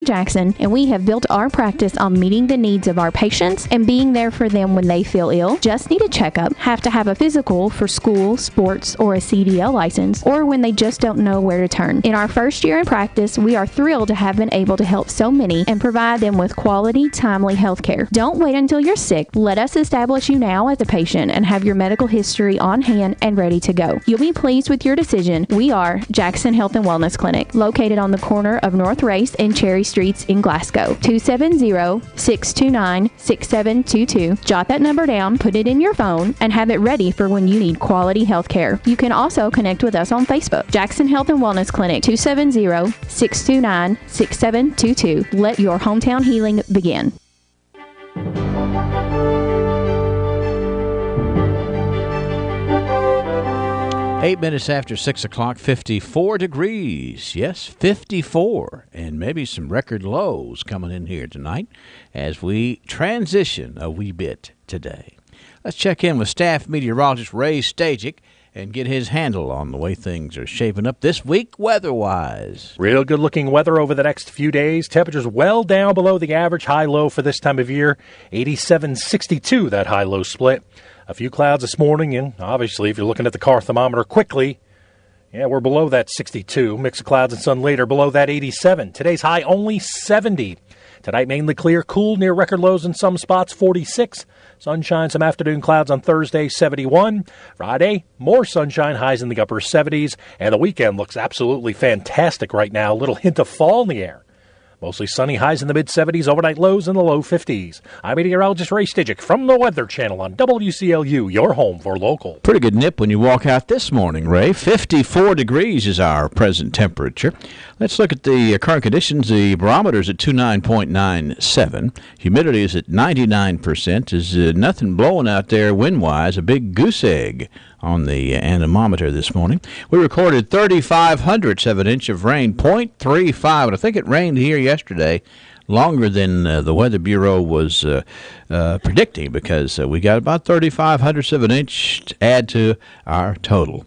Jackson, and we have built our practice on meeting the needs of our patients and being there for them when they feel ill, just need a checkup, have to have a physical for school, sports, or a CDL license, or when they just don't know where to turn. In our first year in practice, we are thrilled to have been able to help so many and provide them with quality, timely health care. Don't wait until you're sick. Let us establish you now as a patient and have your medical history on hand and ready to go. You'll be pleased with your decision. We are Jackson Health and Wellness Clinic, located on the corner of North Race and Cherry Streets in Glasgow. 270-629-6722. Jot that number down, put it in your phone, and have it ready for when you need quality health care. You can also connect with us on Facebook. Jackson Health and Wellness Clinic, 270-629-6722. Let your hometown healing begin. 8 minutes after 6 o'clock, 54 degrees. Yes, 54. And maybe some record lows coming in here tonight as we transition a wee bit today. Let's check in with staff meteorologist Ray Stajic and get his handle on the way things are shaping up this week weather-wise. Real good-looking weather over the next few days. Temperatures well down below the average high-low for this time of year. 87-62, that high-low split. A few clouds this morning, and obviously, if you're looking at the car thermometer quickly, yeah, we're below that 62. Mix of clouds and sun later, below that 87. Today's high only 70. Tonight, mainly clear, cool, near record lows in some spots, 46. Sunshine, some afternoon clouds on Thursday, 71. Friday, more sunshine, highs in the upper 70s. And the weekend looks absolutely fantastic right now. A little hint of fall in the air. Mostly sunny, highs in the mid-70s, overnight lows in the low 50s. I'm meteorologist Ray Stajic from the Weather Channel on WCLU, your home for local. Pretty good nip when you walk out this morning, Ray. 54 degrees is our present temperature. Let's look at the current conditions. The barometer is at 29.97. Humidity is at 99%. There's nothing blowing out there wind-wise. A big goose egg on the anemometer this morning. We recorded 3,500ths of an inch of rain, 0.35, and I think it rained here yesterday longer than the Weather Bureau was predicting, because we got about 3,500ths of an inch to add to our total.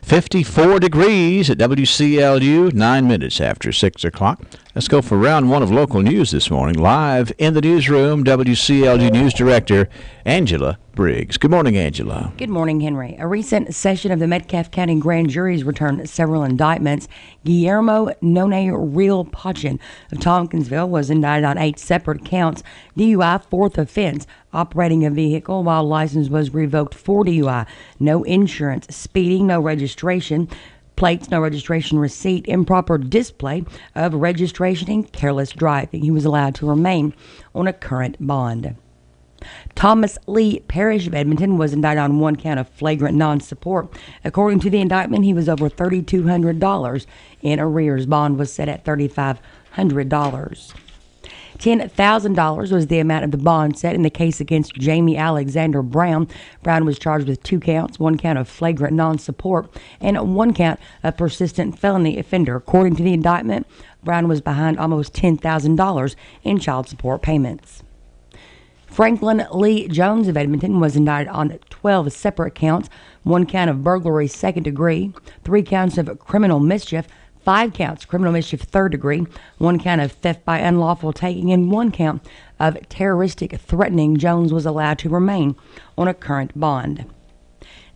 54 degrees at WCLU, 9 minutes after 6 o'clock. Let's go for round one of local news this morning. Live in the newsroom, WCLU News Director Angela Briggs. Good morning, Angela. Good morning, Henry. A recent session of the Metcalfe County Grand Jury's returned several indictments. Guillermo None Real Pachin of Tompkinsville was indicted on 8 separate counts. DUI, fourth offense. Operating a vehicle while license was revoked for DUI. No insurance. Speeding, no registration. Plates, no registration receipt, improper display of registration, and careless driving. He was allowed to remain on a current bond. Thomas Lee Parrish of Edmonton was indicted on 1 count of flagrant non-support. According to the indictment, he was over $3,200 in arrears. Bond was set at $3,500. $10,000 was the amount of the bond set in the case against Jamie Alexander Brown. Brown was charged with 2 counts, 1 count of flagrant non-support and 1 count of persistent felony offender. According to the indictment, Brown was behind almost $10,000 in child support payments. Franklin Lee Jones of Edmonton was indicted on 12 separate counts, 1 count of burglary second degree, 3 counts of criminal mischief, 5 counts criminal mischief third degree, 1 count of theft by unlawful taking, and 1 count of terroristic threatening. Jones was allowed to remain on a current bond.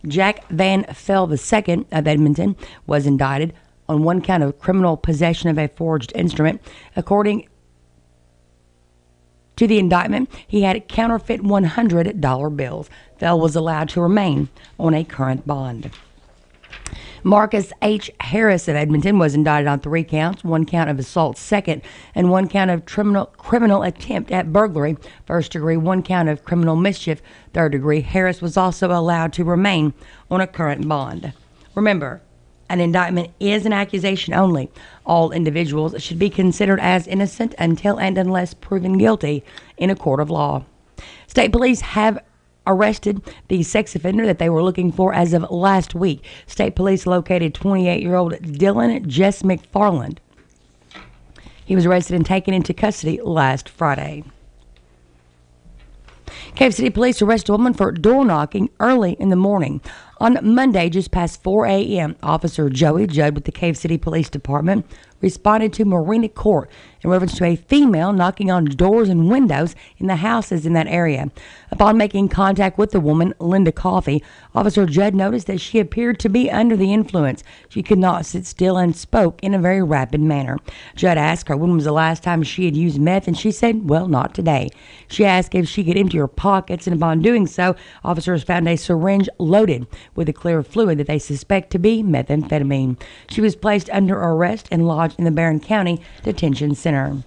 Jack Van Fell II of Edmonton was indicted on 1 count of criminal possession of a forged instrument. According to the indictment, he had counterfeit $100 bills. Fell was allowed to remain on a current bond. Marcus H. Harris of Edmonton was indicted on 3 counts, 1 count of assault second, and 1 count of criminal attempt at burglary first degree, 1 count of criminal mischief third degree. Harris was also allowed to remain on a current bond. Remember, an indictment is an accusation only. All individuals should be considered as innocent until and unless proven guilty in a court of law. State police have arrested the sex offender that they were looking for as of last week. State police located 28-year-old Dylan Jess McFarland. He was arrested and taken into custody last Friday. Cave City Police arrested a woman for door knocking early in the morning. On Monday, just past 4 a.m., Officer Joey Judd with the Cave City Police Department responded to Marina Court in reference to a female knocking on doors and windows in the houses in that area. Upon making contact with the woman, Linda Coffey, Officer Judd noticed that she appeared to be under the influence. She could not sit still and spoke in a very rapid manner. Judd asked her when was the last time she had used meth, and she said, well, not today. She asked if she could empty her pockets, and upon doing so, officers found a syringe loaded with a clear fluid that they suspect to be methamphetamine. She was placed under arrest and lodged in the Barron County Detention Center.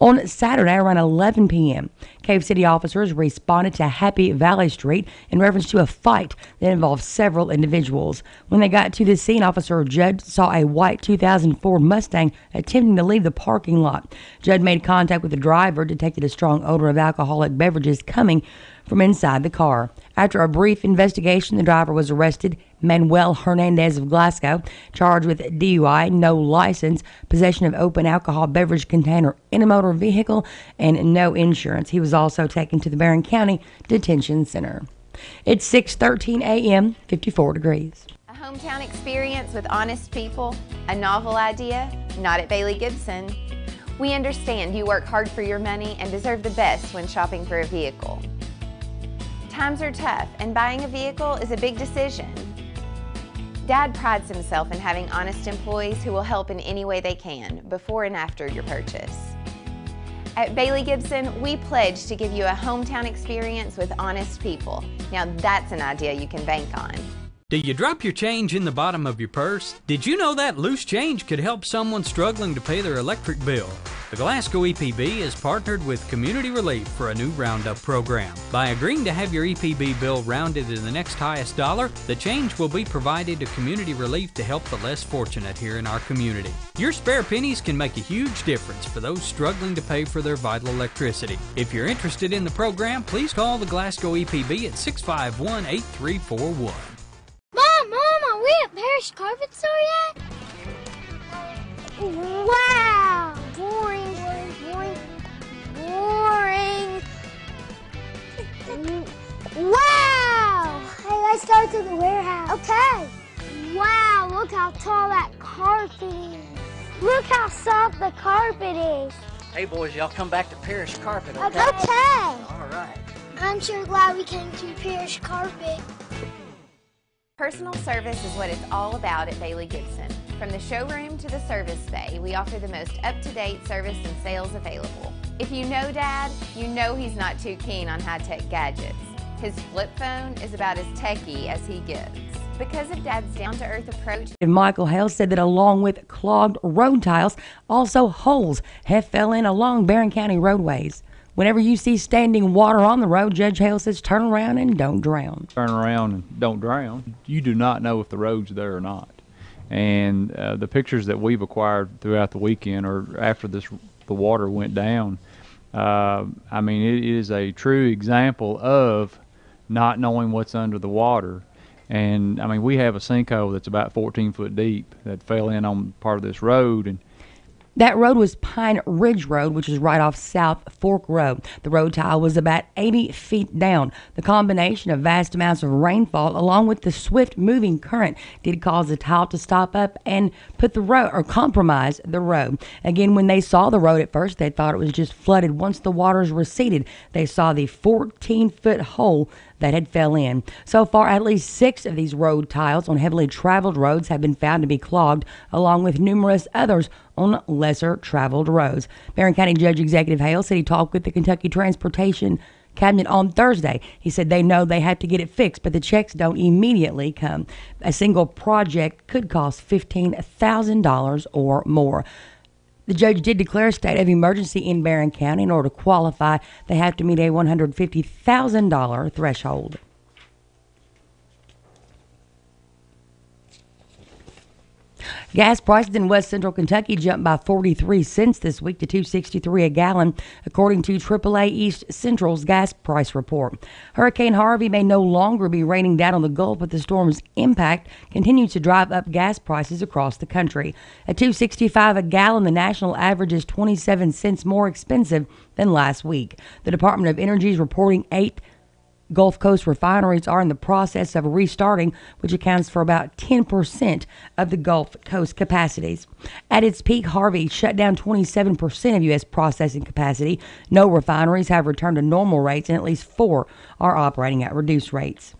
On Saturday around 11 p.m., Cave City officers responded to Happy Valley Street in reference to a fight that involved several individuals. When they got to the scene, Officer Judd saw a white 2004 Mustang attempting to leave the parking lot. Judd made contact with the driver, detected a strong odor of alcoholic beverages coming from inside the car. After a brief investigation, the driver was arrested. Manuel Hernandez of Glasgow, charged with DUI, no license, possession of open alcohol beverage container in a motor vehicle, and no insurance. He was also taken to the Barron County Detention Center. It's 6:13 a.m., 54 degrees. A hometown experience with honest people, a novel idea, not at Bailey Gibson. We understand you work hard for your money and deserve the best when shopping for a vehicle. Times are tough, and buying a vehicle is a big decision. Dad prides himself in having honest employees who will help in any way they can, before and after your purchase. At Bailey Gibson, we pledge to give you a hometown experience with honest people. Now that's an idea you can bank on. Do you drop your change in the bottom of your purse? Did you know that loose change could help someone struggling to pay their electric bill? The Glasgow EPB has partnered with Community Relief for a new roundup program. By agreeing to have your EPB bill rounded to the next highest dollar, the change will be provided to Community Relief to help the less fortunate here in our community. Your spare pennies can make a huge difference for those struggling to pay for their vital electricity. If you're interested in the program, please call the Glasgow EPB at 651-8341. Mom, are we at Parish Carpet Store yet? Wow! Boring. Wow! Hey, let's go to the warehouse. Okay. Wow, look how tall that carpet is. Look how soft the carpet is. Hey, boys, y'all come back to Parish Carpet, okay? Okay. All right. I'm sure glad we came to Parish Carpet. Personal service is what it's all about at Bailey Gibson. From the showroom to the service bay, we offer the most up-to-date service and sales available. If you know Dad, you know he's not too keen on high-tech gadgets. His flip phone is about as techy as he gets. Because of Dad's down-to-earth approach, Michael Hale said that along with clogged road tiles, also holes have fell in along Barron County roadways. Whenever you see standing water on the road, Judge Hale says turn around and don't drown. Turn around and don't drown. You do not know if the road's there or not. And the pictures that we've acquired throughout the weekend or after the water went down, I mean, it is a true example of not knowing what's under the water. And, I mean, we have a sinkhole that's about 14 foot deep that fell in on part of this road. And that road was Pine Ridge Road, which is right off South Fork Road. The road tile was about 80 feet down. The combination of vast amounts of rainfall along with the swift moving current did cause the tile to stop up and put the road or compromise the road. Again, when they saw the road at first, they thought it was just flooded. Once the waters receded, they saw the 14-foot hole that had fell in. So far, at least 6 of these road tiles on heavily traveled roads have been found to be clogged, along with numerous others on lesser traveled roads. Barron County Judge Executive Hale said he talked with the Kentucky Transportation Cabinet on Thursday. He said they know they have to get it fixed, but the checks don't immediately come. A single project could cost $15,000 or more. The judge did declare a state of emergency in Barron County. In order to qualify, they have to meet a $150,000 threshold. Gas prices in West Central Kentucky jumped by 43 cents this week to $2.63 a gallon, according to AAA East Central's gas price report. Hurricane Harvey may no longer be raining down on the Gulf, but the storm's impact continues to drive up gas prices across the country. At $2.65 a gallon, the national average is 27 cents more expensive than last week. The Department of Energy is reporting 8 Gulf Coast refineries are in the process of restarting, which accounts for about 10% of the Gulf Coast capacities. At its peak, Harvey shut down 27% of U.S. processing capacity. No refineries have returned to normal rates, and at least 4 are operating at reduced rates.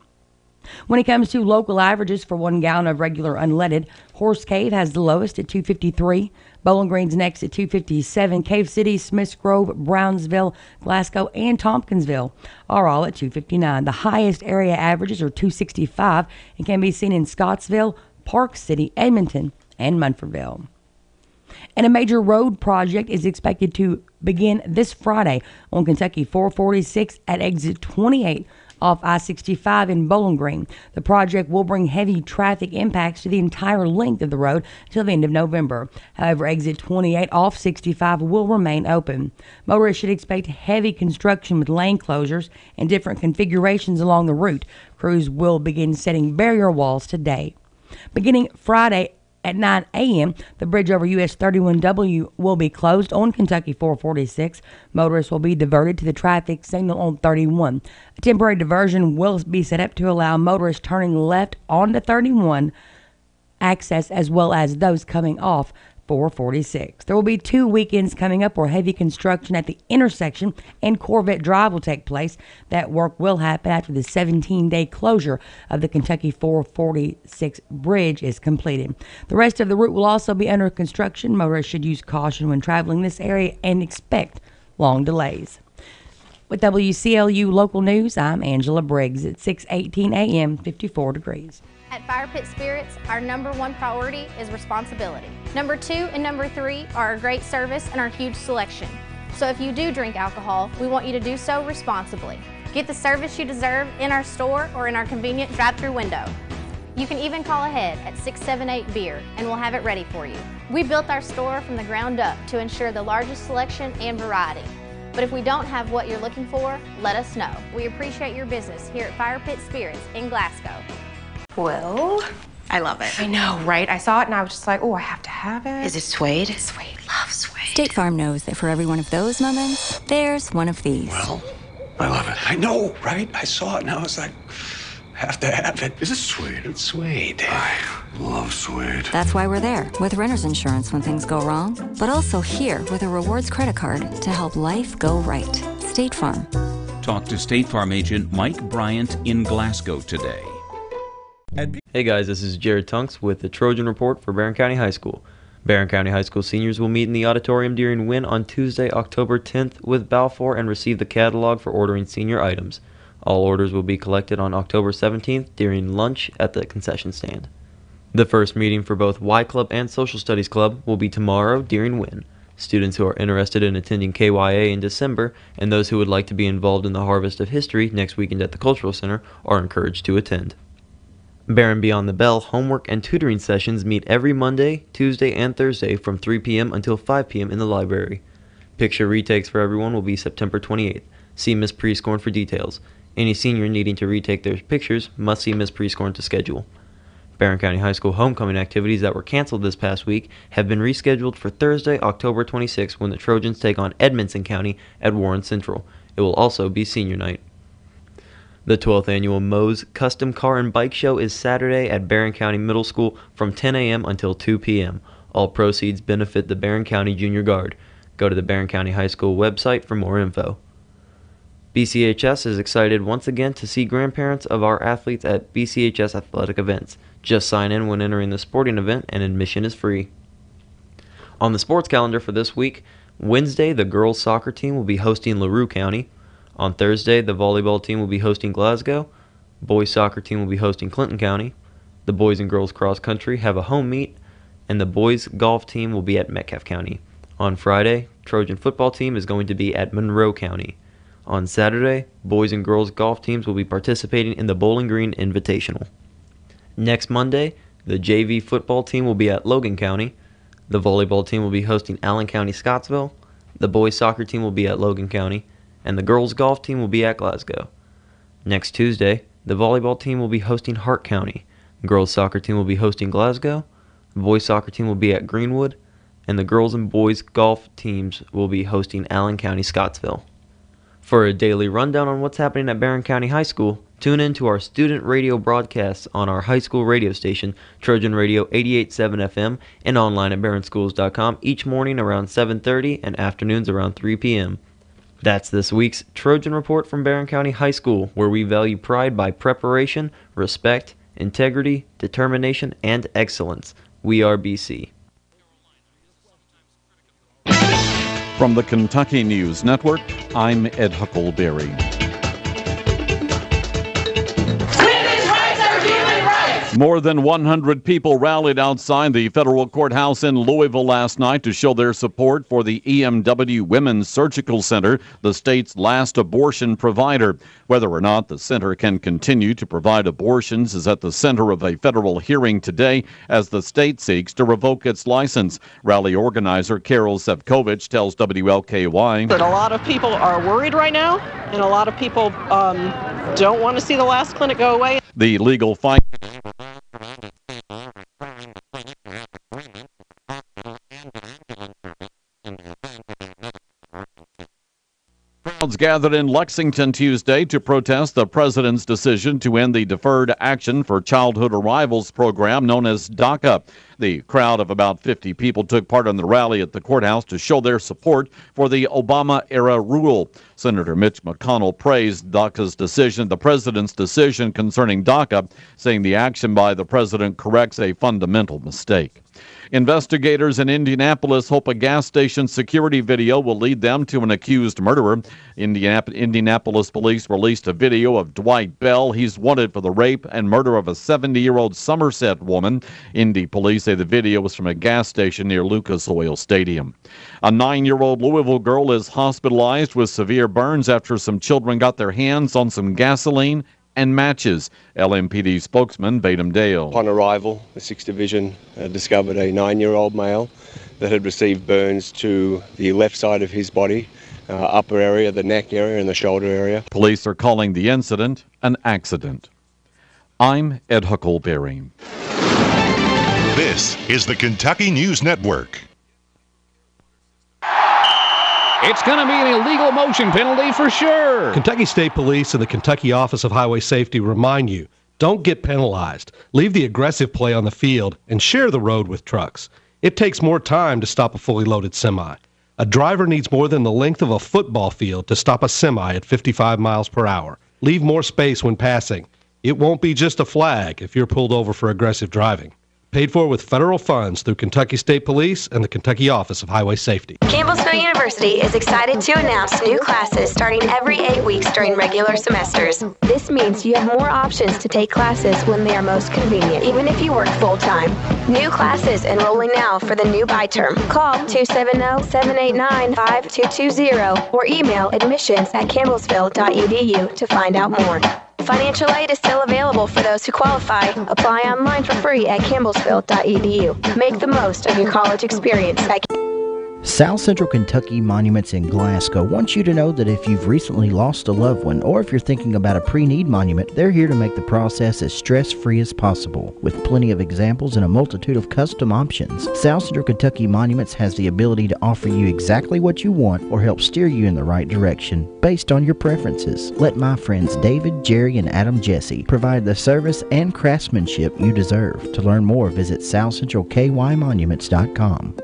When it comes to local averages for 1 gallon of regular unleaded, Horse Cave has the lowest at $2.53. Bowling Green's next at $2.57. Cave City, Smiths Grove, Brownsville, Glasgow, and Tompkinsville are all at $2.59. The highest area averages are $2.65 and can be seen in Scottsville, Park City, Edmonton, and Munfordville. And a major road project is expected to begin this Friday on Kentucky 446 at exit 28 off I-65 in Bowling Green. The project will bring heavy traffic impacts to the entire length of the road until the end of November. However, exit 28 off 65 will remain open. Motorists should expect heavy construction with lane closures and different configurations along the route. Crews will begin setting barrier walls today. Beginning Friday at 9 a.m., the bridge over US 31W will be closed on Kentucky 446. Motorists will be diverted to the traffic signal on 31. A temporary diversion will be set up to allow motorists turning left onto 31 access as well as those coming off 446. There will be 2 weekends coming up where heavy construction at the intersection and Corvette Drive will take place. That work will happen after the 17-day closure of the Kentucky 446 bridge is completed. The rest of the route will also be under construction. Motorists should use caution when traveling this area and expect long delays. With WCLU Local News, I'm Angela Briggs at 6:18 a.m., 54 degrees. At Fire Pit Spirits, our #1 priority is responsibility. Number 2 and number 3 are our great service and our huge selection. So if you do drink alcohol, we want you to do so responsibly. Get the service you deserve in our store or in our convenient drive-through window. You can even call ahead at 678-BEER and we'll have it ready for you. We built our store from the ground up to ensure the largest selection and variety. But if we don't have what you're looking for, let us know. We appreciate your business here at Fire Pit Spirits in Glasgow. Well, I love it. I know, right? I saw it and I was just like, oh, I have to have it. Is it suede? It's suede. Love suede. State Farm knows that for every one of those moments, there's one of these. Well, I love it. I know, right? I saw it and I was like, have to have it. Is it suede? It's suede. I love suede. That's why we're there with renter's insurance when things go wrong, but also here with a rewards credit card to help life go right. State Farm. Talk to State Farm agent Mike Bryant in Glasgow today. Hey guys, this is Jared Tunks with the Trojan Report for Barron County High School. Barron County High School seniors will meet in the auditorium during WIN on Tuesday, October 10th with Balfour and receive the catalog for ordering senior items. All orders will be collected on October 17th during lunch at the concession stand. The first meeting for both Y Club and Social Studies Club will be tomorrow during WIN. Students who are interested in attending KYA in December and those who would like to be involved in the Harvest of History next weekend at the Cultural Center are encouraged to attend. Barron Beyond the Bell homework and tutoring sessions meet every Monday, Tuesday, and Thursday from 3 p.m. until 5 p.m. in the library. Picture retakes for everyone will be September 28th. See Ms. Prescorn for details. Any senior needing to retake their pictures must see Ms. Prescorn to schedule. Barron County High School homecoming activities that were canceled this past week have been rescheduled for Thursday, October 26th when the Trojans take on Edmonson County at Warren Central. It will also be senior night. The 12th annual Moe's Custom Car and Bike Show is Saturday at Barron County Middle School from 10 a.m. until 2 p.m. All proceeds benefit the Barron County Junior Guard. Go to the Barron County High School website for more info. BCHS is excited once again to see grandparents of our athletes at BCHS athletic events. Just sign in when entering the sporting event and admission is free. On the sports calendar for this week, Wednesday the girls soccer team will be hosting LaRue County. On Thursday, the volleyball team will be hosting Glasgow. Boys soccer team will be hosting Clinton County. The boys and girls cross country have a home meet, and the boys golf team will be at Metcalfe County. On Friday, Trojan football team is going to be at Monroe County. On Saturday, boys and girls golf teams will be participating in the Bowling Green Invitational. Next Monday, the JV football team will be at Logan County. The volleyball team will be hosting Allen County Scottsville. The boys soccer team will be at Logan County. And the girls golf team will be at Glasgow. Next Tuesday, the volleyball team will be hosting Hart County. The girls soccer team will be hosting Glasgow. The boys soccer team will be at Greenwood. And the girls and boys golf teams will be hosting Allen County Scottsville. For a daily rundown on what's happening at Barron County High School, tune in to our student radio broadcasts on our high school radio station, Trojan Radio 88.7 FM, and online at barronschools.com each morning around 7:30 and afternoons around 3 p.m. That's this week's Trojan Report from Barron County High School, where we value pride by preparation, respect, integrity, determination, and excellence. We are BC. From the Kentucky News Network, I'm Ed Huckleberry. More than 100 people rallied outside the federal courthouse in Louisville last night to show their support for the EMW Women's Surgical Center, the state's last abortion provider. Whether or not the center can continue to provide abortions is at the center of a federal hearing today as the state seeks to revoke its license. Rally organizer Carol Sefcovic tells WLKY that a lot of people are worried right now, and a lot of people don't want to see the last clinic go away. The legal fight. Crowds gathered in Lexington Tuesday to protest the president's decision to end the Deferred Action for Childhood Arrivals program known as DACA. The crowd of about 50 people took part in the rally at the courthouse to show their support for the Obama-era rule. Senator Mitch McConnell praised DACA's decision, the president's decision concerning DACA, saying the action by the president corrects a fundamental mistake. Investigators in Indianapolis hope a gas station security video will lead them to an accused murderer. Indianapolis police released a video of Dwight Bell. He's wanted for the rape and murder of a 70-year-old Somerset woman. Indy police say the video was from a gas station near Lucas Oil Stadium. A 9-year-old Louisville girl is hospitalized with severe burns after some children got their hands on some gasoline and matches. LMPD spokesman Baden Dale. Upon arrival, the 6th Division discovered a 9-year-old male that had received burns to the left side of his body, upper area, the neck area, and the shoulder area. Police are calling the incident an accident. I'm Ed Huckleberry. This is the Kentucky News Network. It's going to be an illegal motion penalty for sure. Kentucky State Police and the Kentucky Office of Highway Safety remind you, don't get penalized. Leave the aggressive play on the field and share the road with trucks. It takes more time to stop a fully loaded semi. A driver needs more than the length of a football field to stop a semi at 55 miles per hour. Leave more space when passing. It won't be just a flag if you're pulled over for aggressive driving. Paid for with federal funds through Kentucky State Police and the Kentucky Office of Highway Safety. Campbellsville University is excited to announce new classes starting every 8 weeks during regular semesters. This means you have more options to take classes when they are most convenient, even if you work full-time. New classes enrolling now for the new bi-term. Call 270-789-5220 or email admissions@campbellsville.edu to find out more. Financial aid is still available for those who qualify. Apply online for free at campbellsville.edu. Make the most of your college experience. South Central Kentucky Monuments in Glasgow wants you to know that if you've recently lost a loved one or if you're thinking about a pre-need monument, they're here to make the process as stress-free as possible. With plenty of examples and a multitude of custom options, South Central Kentucky Monuments has the ability to offer you exactly what you want or help steer you in the right direction based on your preferences. Let my friends David, Jerry, and Adam Jesse provide the service and craftsmanship you deserve. To learn more, visit southcentralkymonuments.com.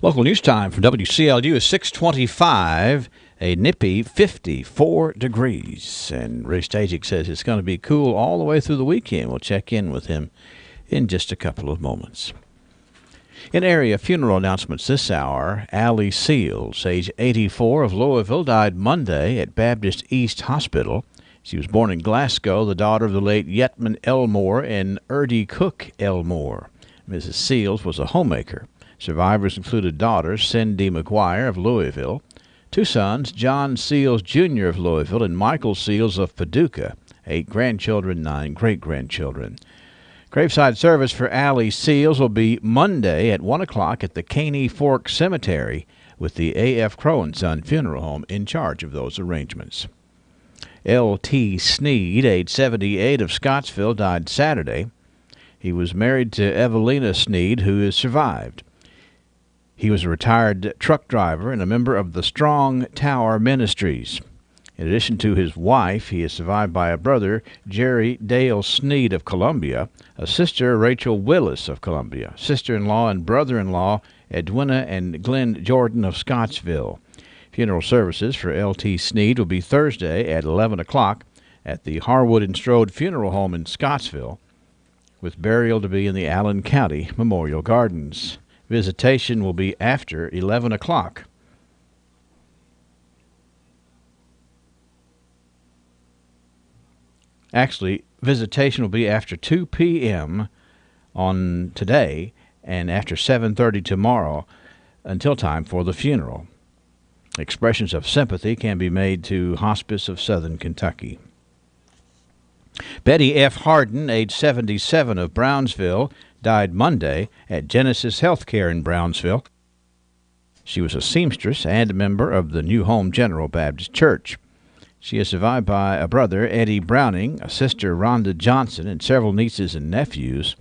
Local news time from WCLU is 6:25, a nippy 54 degrees. And Ray Stajik says it's going to be cool all the way through the weekend. We'll check in with him in just a couple of moments. In area funeral announcements this hour, Allie Seals, age 84, of Louisville, died Monday at Baptist East Hospital. She was born in Glasgow, the daughter of the late Yetman Elmore and Erdie Cook Elmore. Mrs. Seals was a homemaker. Survivors included daughters Cindy McGuire of Louisville, two sons, John Seals Jr. of Louisville and Michael Seals of Paducah, 8 grandchildren, 9 great-grandchildren. Graveside service for Allie Seals will be Monday at 1 o'clock at the Caney Fork Cemetery with the A.F. Crow & Son Funeral Home in charge of those arrangements. L.T. Sneed, age 78, of Scottsville, died Saturday. He was married to Evelina Sneed, who has survived. He was a retired truck driver and a member of the Strong Tower Ministries. In addition to his wife, he is survived by a brother, Jerry Dale Sneed of Columbia, a sister, Rachel Willis of Columbia, sister-in-law and brother-in-law, Edwina and Glenn Jordan of Scottsville. Funeral services for L.T. Sneed will be Thursday at 11 o'clock at the Harwood and Strode Funeral Home in Scottsville, with burial to be in the Allen County Memorial Gardens. Visitation will be after 11 o'clock. Actually, visitation will be after 2 p.m. on today and after 7:30 tomorrow until time for the funeral. Expressions of sympathy can be made to Hospice of Southern Kentucky. Betty F. Harden, age 77 of Brownsville, died Monday at Genesis Healthcare in Brownsville. She was a seamstress and a member of the New Home General Baptist Church. She is survived by a brother, Eddie Browning, a sister, Rhonda Johnson, and several nieces and nephews.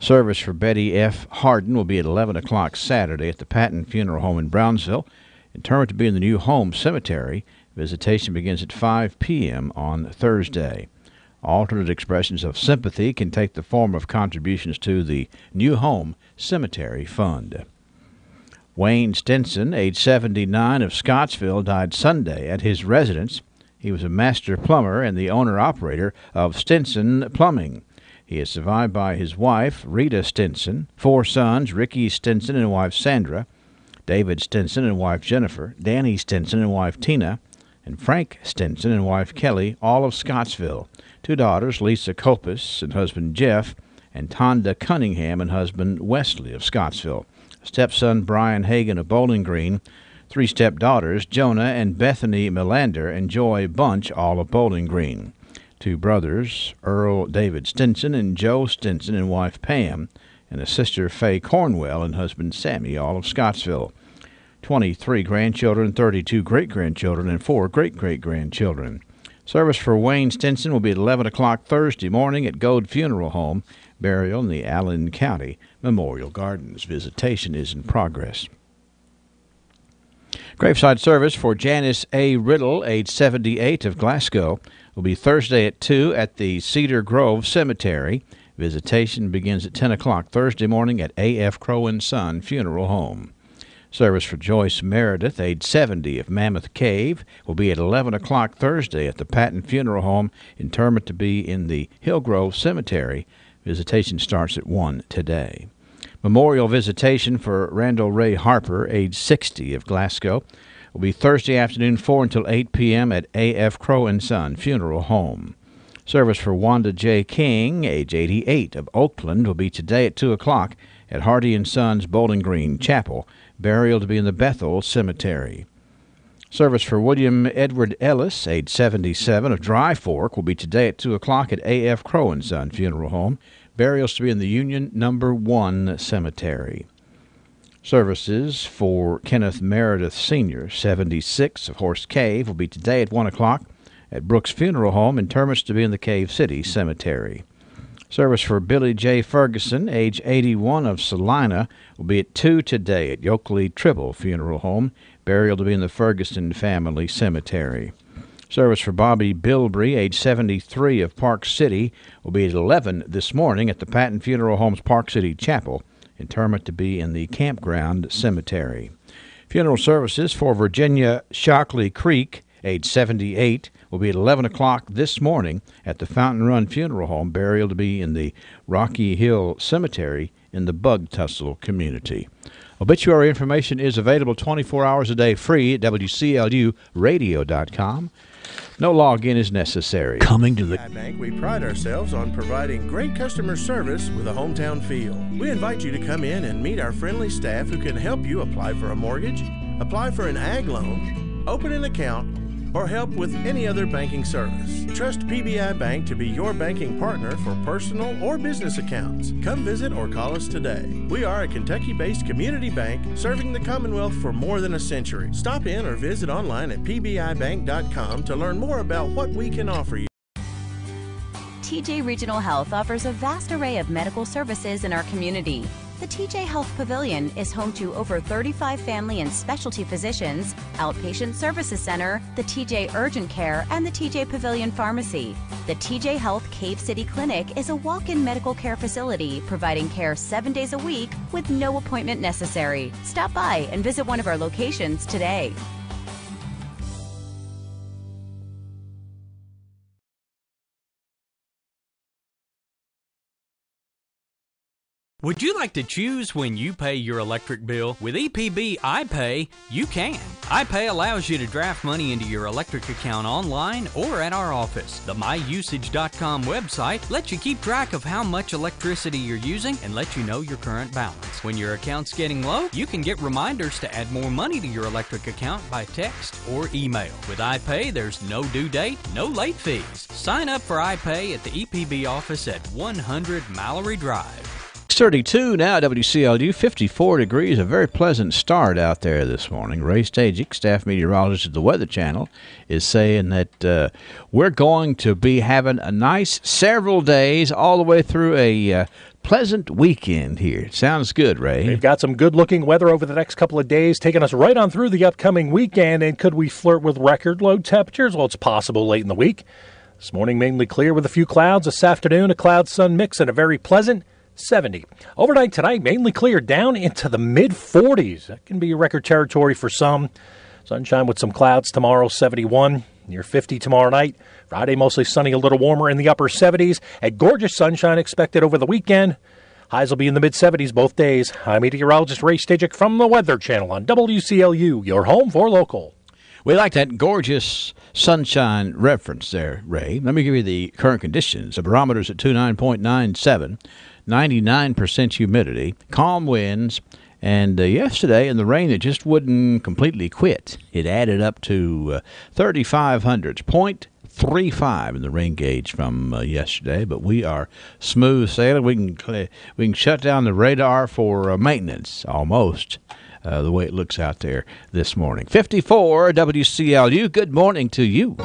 Service for Betty F. Harden will be at 11 o'clock Saturday at the Patton Funeral Home in Brownsville. Interred to be in the New Home Cemetery. Visitation begins at 5 p.m. on Thursday. Alternate expressions of sympathy can take the form of contributions to the New Home Cemetery Fund. Wayne Stinson, age 79 of Scottsville, died Sunday at his residence. He was a master plumber and the owner-operator of Stinson Plumbing. He is survived by his wife, Rita Stinson, 4 sons, Ricky Stinson and wife Sandra, David Stinson and wife Jennifer, Danny Stinson and wife Tina, and Frank Stinson and wife Kelly, all of Scottsville. 2 daughters, Lisa Copus and husband Jeff, and Tonda Cunningham and husband Wesley of Scottsville. Stepson Brian Hagan of Bowling Green, 3 stepdaughters, Jonah and Bethany Melander and Joy Bunch, all of Bowling Green. 2 brothers, Earl David Stinson and Joe Stinson and wife Pam, and a sister, Faye Cornwell, and husband Sammy, all of Scottsville. 23 grandchildren, 32 great-grandchildren, and 4 great-great-grandchildren. Service for Wayne Stinson will be at 11 o'clock Thursday morning at Gold Funeral Home. Burial in the Allen County Memorial Gardens. Visitation is in progress. Graveside service for Janice A. Riddle, age 78 of Glasgow, will be Thursday at 2 at the Cedar Grove Cemetery. Visitation begins at 10 o'clock Thursday morning at A.F. Crow & Son Funeral Home. Service for Joyce Meredith, age 70 of Mammoth Cave, will be at 11 o'clock Thursday at the Patton Funeral Home. Interment to be in the Hillgrove Cemetery. Visitation starts at 1 today. Memorial visitation for Randall Ray Harper, age 60 of Glasgow, will be Thursday afternoon 4 until 8 p.m. at A.F. Crow & Son Funeral Home. Service for Wanda J. King, age 88 of Oakland, will be today at 2 o'clock at Hardy & Sons Bowling Green Chapel. Burial to be in the Bethel Cemetery. Service for William Edward Ellis, age 77 of Dry Fork, will be today at 2 o'clock at A.F. Crow & Son Funeral Home. Burials to be in the Union No. 1 Cemetery. Services for Kenneth Meredith Sr., 76 of Horse Cave, will be today at 1 o'clock at Brooks Funeral Home. Interments to be in the Cave City Cemetery. Service for Billy J. Ferguson, age 81 of Salina, will be at 2 today at Yoakley Tribble Funeral Home. Burial to be in the Ferguson Family Cemetery. Service for Bobby Bilbrey, age 73 of Park City, will be at 11 this morning at the Patton Funeral Home's Park City Chapel. Interment to be in the Campground Cemetery. Funeral services for Virginia Shockley Creek, age 78, will be at 11 o'clock this morning at the Fountain Run Funeral Home. Burial to be in the Rocky Hill Cemetery in the Bug Tussle community. Obituary information is available 24 hours a day free at WCLUradio.com. No login is necessary. Coming to the Bank, we pride ourselves on providing great customer service with a hometown feel. We invite you to come in and meet our friendly staff who can help you apply for a mortgage, apply for an ag loan, open an account, or help with any other banking service. Trust PBI Bank to be your banking partner for personal or business accounts. Come visit or call us today. We are a Kentucky-based community bank serving the Commonwealth for more than a century. Stop in or visit online at pbibank.com to learn more about what we can offer you. TJ Regional Health offers a vast array of medical services in our community. The TJ Health Pavilion is home to over 35 family and specialty physicians, outpatient services center, the TJ Urgent Care, and the TJ Pavilion Pharmacy. The TJ Health Cave City Clinic is a walk-in medical care facility providing care 7 days a week with no appointment necessary. Stop by and visit one of our locations today. Would you like to choose when you pay your electric bill? With EPB iPay, you can. iPay allows you to draft money into your electric account online or at our office. The myusage.com website lets you keep track of how much electricity you're using and lets you know your current balance. When your account's getting low, you can get reminders to add more money to your electric account by text or email. With iPay, there's no due date, no late fees. Sign up for iPay at the EPB office at 100 Mallory Drive. 6:32 now, WCLU, 54 degrees, a very pleasant start out there this morning. Ray Stajic, staff meteorologist at the Weather Channel, is saying that we're going to be having a nice several days all the way through a pleasant weekend here. Sounds good, Ray. We've got some good-looking weather over the next couple of days, taking us right on through the upcoming weekend. And could we flirt with record low temperatures? Well, it's possible late in the week. This morning, mainly clear with a few clouds. This afternoon, a cloud-sun mix and a very pleasant 70. Overnight tonight, mainly clear down into the mid-40s. That can be record territory for some. Sunshine with some clouds tomorrow, 71. Near 50 tomorrow night. Friday, mostly sunny, a little warmer in the upper 70s. A gorgeous sunshine expected over the weekend. Highs will be in the mid-70s both days. I'm meteorologist Ray Stajic from the Weather Channel on WCLU, your home for local. We like that gorgeous sunshine reference there, Ray. Let me give you the current conditions. The barometer's at 29.97. 99% humidity, calm winds, and yesterday in the rain it just wouldn't completely quit. It added up to 3,500, 0.35 in the rain gauge from yesterday, but we are smooth sailing. We can shut down the radar for maintenance almost. The way it looks out there this morning. 54 WCLU, good morning to you.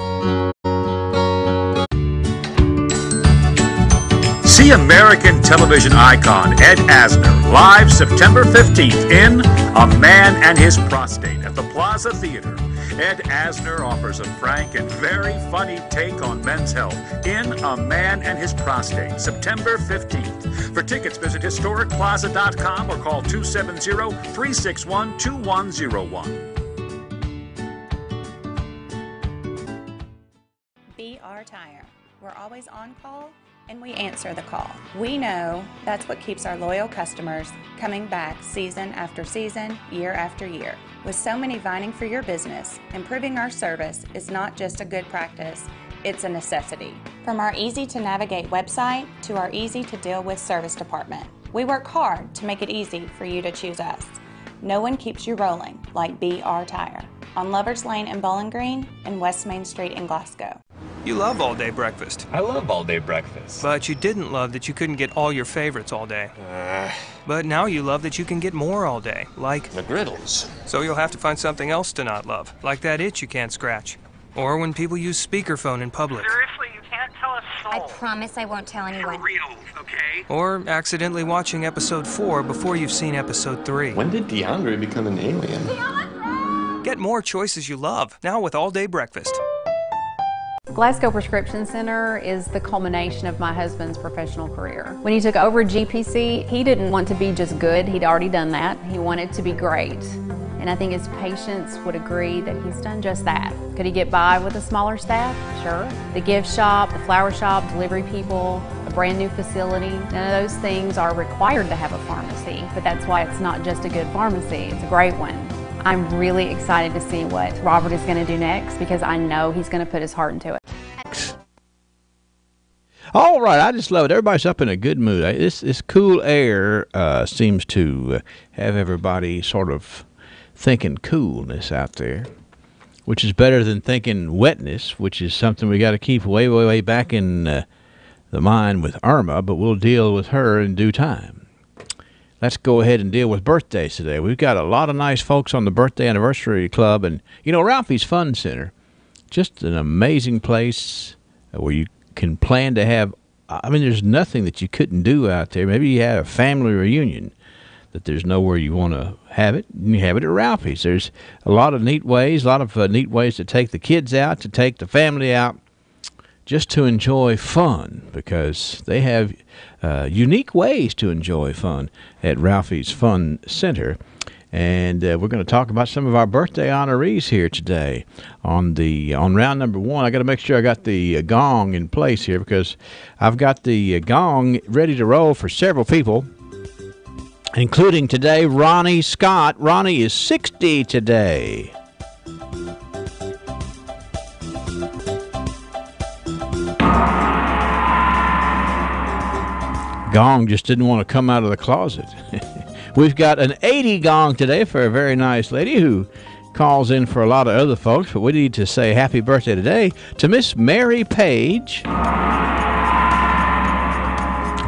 See American television icon Ed Asner live September 15th in A Man and His Prostate at the Plaza Theater. Ed Asner offers a frank and very funny take on men's health in A Man and His Prostate, September 15th. For tickets, visit historicplaza.com or call 270-361-2101. BR Tire. We're always on call and we answer the call. We know that's what keeps our loyal customers coming back season after season, year after year. With so many vying for your business, improving our service is not just a good practice, it's a necessity. From our easy-to-navigate website to our easy-to-deal-with service department, we work hard to make it easy for you to choose us. No one keeps you rolling like BR Tire on Lovers Lane in Bowling Green and West Main Street in Glasgow. You love all-day breakfast. I love all-day breakfast. But you didn't love that you couldn't get all your favorites all day. But now you love that you can get more all day, like McGriddles. So you'll have to find something else to not love, like that itch you can't scratch. Or when people use speakerphone in public. Seriously, you can't tell a soul. I promise I won't tell anyone. For real, okay? Or accidentally watching episode 4 before you've seen episode 3. When did DeAndre become an alien? Get more choices you love, now with all-day breakfast. Glasgow Prescription Center is the culmination of my husband's professional career. When he took over GPC, he didn't want to be just good. He'd already done that. He wanted to be great. And I think his patients would agree that he's done just that. Could he get by with a smaller staff? Sure. The gift shop, the flower shop, delivery people, a brand new facility, none of those things are required to have a pharmacy. But that's why it's not just a good pharmacy, it's a great one. I'm really excited to see what Robert is going to do next because I know he's going to put his heart into it. All right, I just love it. Everybody's up in a good mood. This cool air seems to have everybody sort of thinking coolness out there, which is better than thinking wetness, which is something we got to keep way, way, way back in the mind with Irma, but we'll deal with her in due time. Let's go ahead and deal with birthdays today. We've got a lot of nice folks on the birthday anniversary club, and Ralphie's Fun Center, just an amazing place where you can plan to have, there's nothing that you couldn't do out there. Maybe you had a family reunion, that there's nowhere you want to have it, you have it at Ralphie's. There's a lot of neat ways to take the kids out, to take the family out, just to enjoy fun, because they have unique ways to enjoy fun at Ralphie's Fun Center. And we're going to talk about some of our birthday honorees here today on round number one. I got to make sure I got the gong in place here, because I've got the gong ready to roll for several people, including today Ronnie Scott. Ronnie is 60 today. Gong just didn't want to come out of the closet. We've got an 80 gong today for a very nice lady who calls in for a lot of other folks, but we need to say happy birthday today to Miss Mary Page.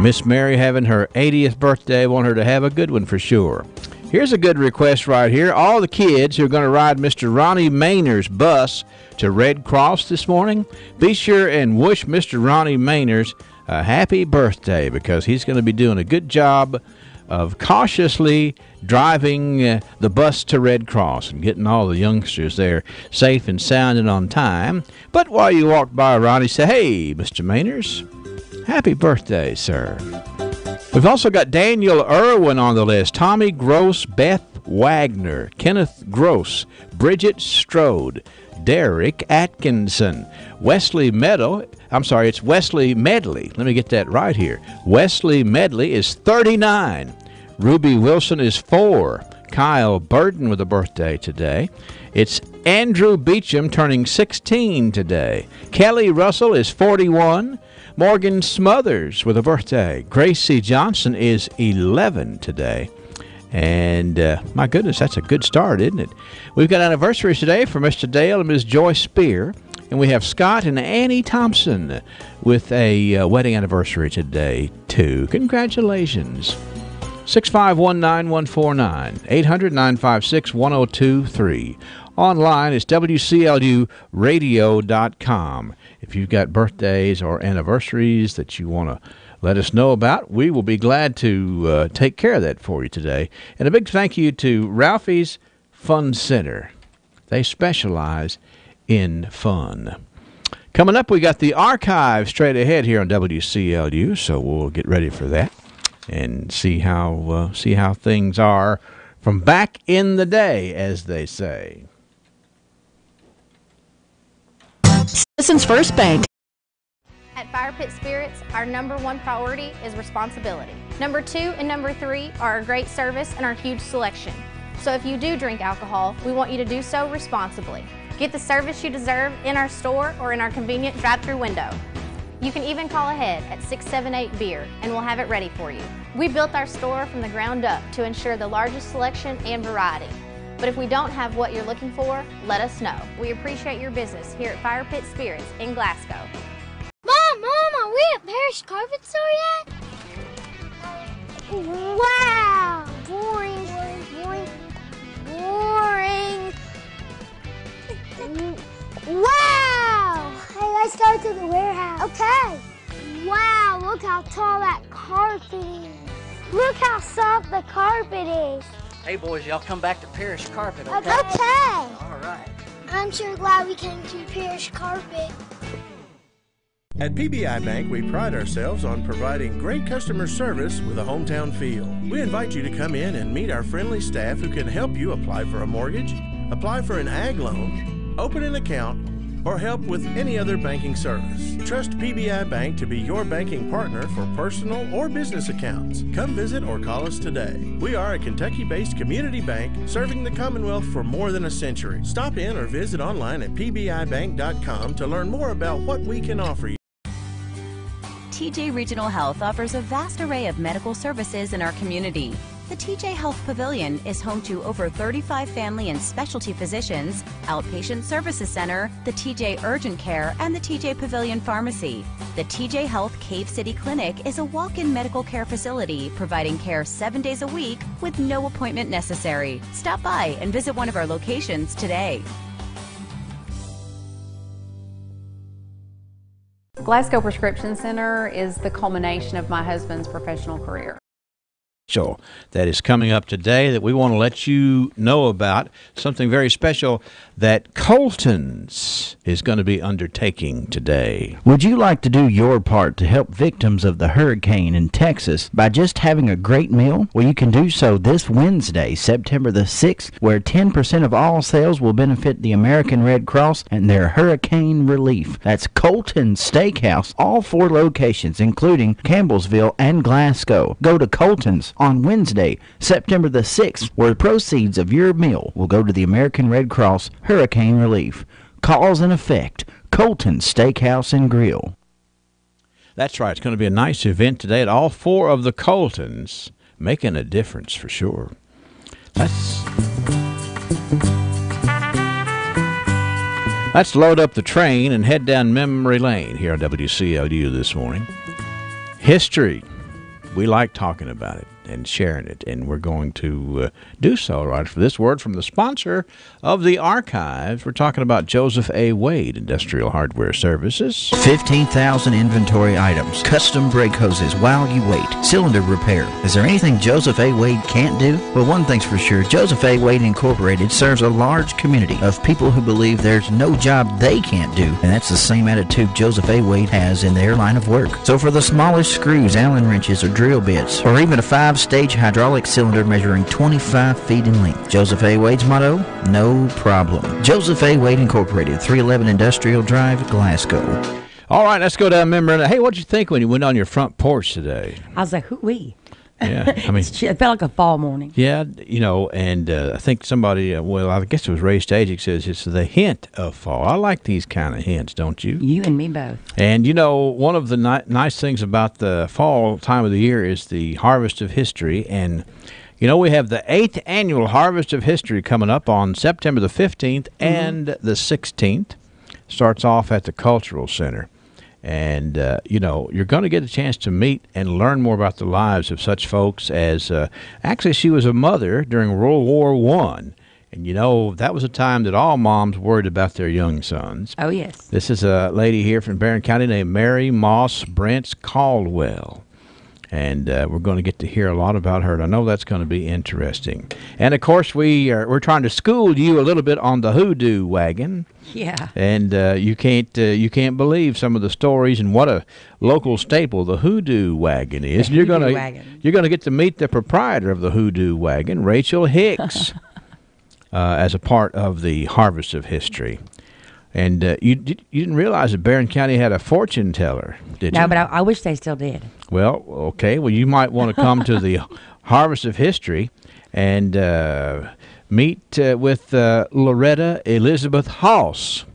Miss Mary having her 80th birthday. Want her to have a good one for sure. Here's a good request right here. All the kids who are going to ride Mr. Ronnie Mainer's bus to Red Cross this morning, be sure and wish Mr. Ronnie Mainers a happy birthday, because he's going to be doing a good job of cautiously driving the bus to Red Cross and getting all the youngsters there safe and sound and on time. But while you walk by Ronnie, say, hey, Mr. Mainers, happy birthday, sir. We've also got Daniel Irwin on the list, Tommy Gross, Beth Wagner, Kenneth Gross, Bridget Strode, Derek Atkinson, Wesley Medley. It's Wesley Medley. Let me get that right here. Wesley Medley is 39. Ruby Wilson is 4. Kyle Burden with a birthday today. It's Andrew Beecham turning 16 today. Kelly Russell is 41. Morgan Smothers with a birthday. Gracie Johnson is 11 today. And my goodness, that's a good start, isn't it? We've got anniversaries today for Mr. Dale and Ms. Joyce Spear. And we have Scott and Annie Thompson with a wedding anniversary today, too. Congratulations. 6519149, 800-956-1023. Online is WCLUradio.com. If you've got birthdays or anniversaries that you want to let us know about, we will be glad to take care of that for you today. And a big thank you to Ralphie's Fun Center. They specialize in fun. Coming up, we got the archive straight ahead here on WCLU, so we'll get ready for that and see how things are from back in the day, as they say. Citizens First Bank. At Fire Pit Spirits, our number one priority is responsibility. Number 2 and number 3 are our great service and our huge selection. So if you do drink alcohol, we want you to do so responsibly. Get the service you deserve in our store or in our convenient drive-thru window. You can even call ahead at 678-BEER and we'll have it ready for you. We built our store from the ground up to ensure the largest selection and variety. But if we don't have what you're looking for, let us know. We appreciate your business here at Fire Pit Spirits in Glasgow. Mom, are we at Parrish Carpet Store yet? Wow! Boring. Wow! Hey, let's go to the warehouse. Okay. Wow, look how tall that carpet is. Look how soft the carpet is. Hey, boys, y'all come back to Parrish Carpet, okay? Okay. All right. I'm sure glad we came to Parrish Carpet. At PBI Bank, we pride ourselves on providing great customer service with a hometown feel. We invite you to come in and meet our friendly staff who can help you apply for a mortgage, apply for an ag loan, open an account, or help with any other banking service. Trust PBI Bank to be your banking partner for personal or business accounts. Come visit or call us today. We are a Kentucky-based community bank serving the Commonwealth for more than a century. Stop in or visit online at pbibank.com to learn more about what we can offer you. TJ Regional Health offers a vast array of medical services in our community. The TJ Health Pavilion is home to over 35 family and specialty physicians, outpatient services center, the TJ Urgent Care, and the TJ Pavilion Pharmacy. The TJ Health Cave City Clinic is a walk-in medical care facility providing care 7 days a week with no appointment necessary. Stop by and visit one of our locations today. Glasgow Prescription Center is the culmination of my husband's professional career. that is coming up today that we want to let you know about. Something very special that Colton's is going to be undertaking today. Would you like to do your part to help victims of the hurricane in Texas by just having a great meal? Well, you can do so this Wednesday, September the 6th, where 10% of all sales will benefit the American Red Cross and their hurricane relief. That's Colton's Steakhouse, all 4 locations, including Campbellsville and Glasgow. Go to Colton's on Wednesday, September the 6th, where the proceeds of your meal will go to the American Red Cross Hurricane Relief. Cause and effect, Colton's Steakhouse and Grill. That's right. It's going to be a nice event today at all 4 of the Coltons, making a difference for sure. Let's load up the train and head down memory lane here on WCLU this morning. History. We like talking about it and sharing it, and we're going to do so right for this word from the sponsor of the archives. We're talking about Joseph A. Wade Industrial Hardware Services. 15,000 inventory items, custom brake hoses while you wait, cylinder repair. Is there anything Joseph A. Wade can't do? Well, one thing's for sure, Joseph A. Wade Incorporated serves a large community of people who believe there's no job they can't do, and that's the same attitude Joseph A. Wade has in their line of work. So for the smallest screws, Allen wrenches, or drill bits, or even a 5-stage hydraulic cylinder measuring 25 feet in length, Joseph A. Wade's motto, no problem. Joseph A. Wade Incorporated, 311 Industrial Drive, Glasgow. All right, let's go down memory lane. Hey, what'd you think when you went on your front porch today? I was like, hoo-wee. Yeah, I mean, it felt like a fall morning. Yeah, you know, and I think somebody, well, I guess it was Ray Stagic, says it's the hint of fall. I like these kind of hints, don't you? You and me both. And, you know, one of the nice things about the fall time of the year is the Harvest of History. And, you know, we have the 8th annual Harvest of History coming up on September the 15th and the 16th. Starts off at the Cultural Center. And, you know, you're going to get a chance to meet and learn more about the lives of such folks as, actually, she was a mother during World War I. And, you know, that was a time that all moms worried about their young sons. Oh, yes. This is a lady here from Barron County named Mary Moss Brents Caldwell. And we're going to get to hear a lot about her, and I know that's going to be interesting. And, of course, we're trying to school you a little bit on the hoodoo wagon. Yeah. And you can't believe some of the stories and what a local staple the hoodoo wagon is. You're going to get to meet the proprietor of the hoodoo wagon, Rachel Hicks, as a part of the Harvest of History. And you didn't realize that Barron County had a fortune teller, did you? No, but I wish they still did. Well, okay. Well, you might want to come to the Harvest of History and meet with Loretta Elizabeth Hoss.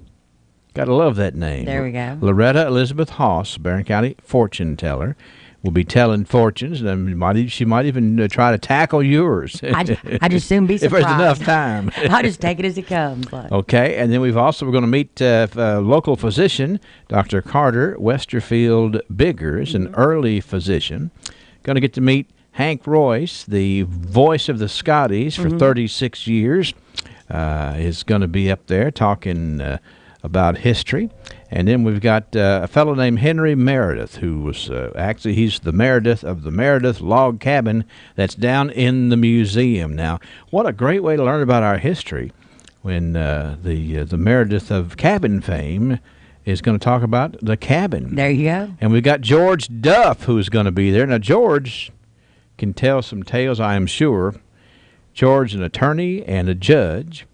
Got to love that name. There we go. Loretta Elizabeth Hoss, Barron County fortune teller. Will be telling fortunes, and she might even try to tackle yours. I just soon be surprised. If there's enough time. I'll just take it as it comes. Like. Okay, and then we're going to meet local physician, Dr. Carter Westerfield Biggers, an early physician. Going to get to meet Hank Royce, the voice of the Scotties for 36 years. Is going to be up there talking about history. And then we've got a fellow named Henry Meredith, who was actually, he's the Meredith of the Meredith Log Cabin that's down in the museum. Now, what a great way to learn about our history when the Meredith of cabin fame is going to talk about the cabin. There you go. And we've got George Duff, who's going to be there. Now, George can tell some tales, I am sure. George is an attorney and a judge.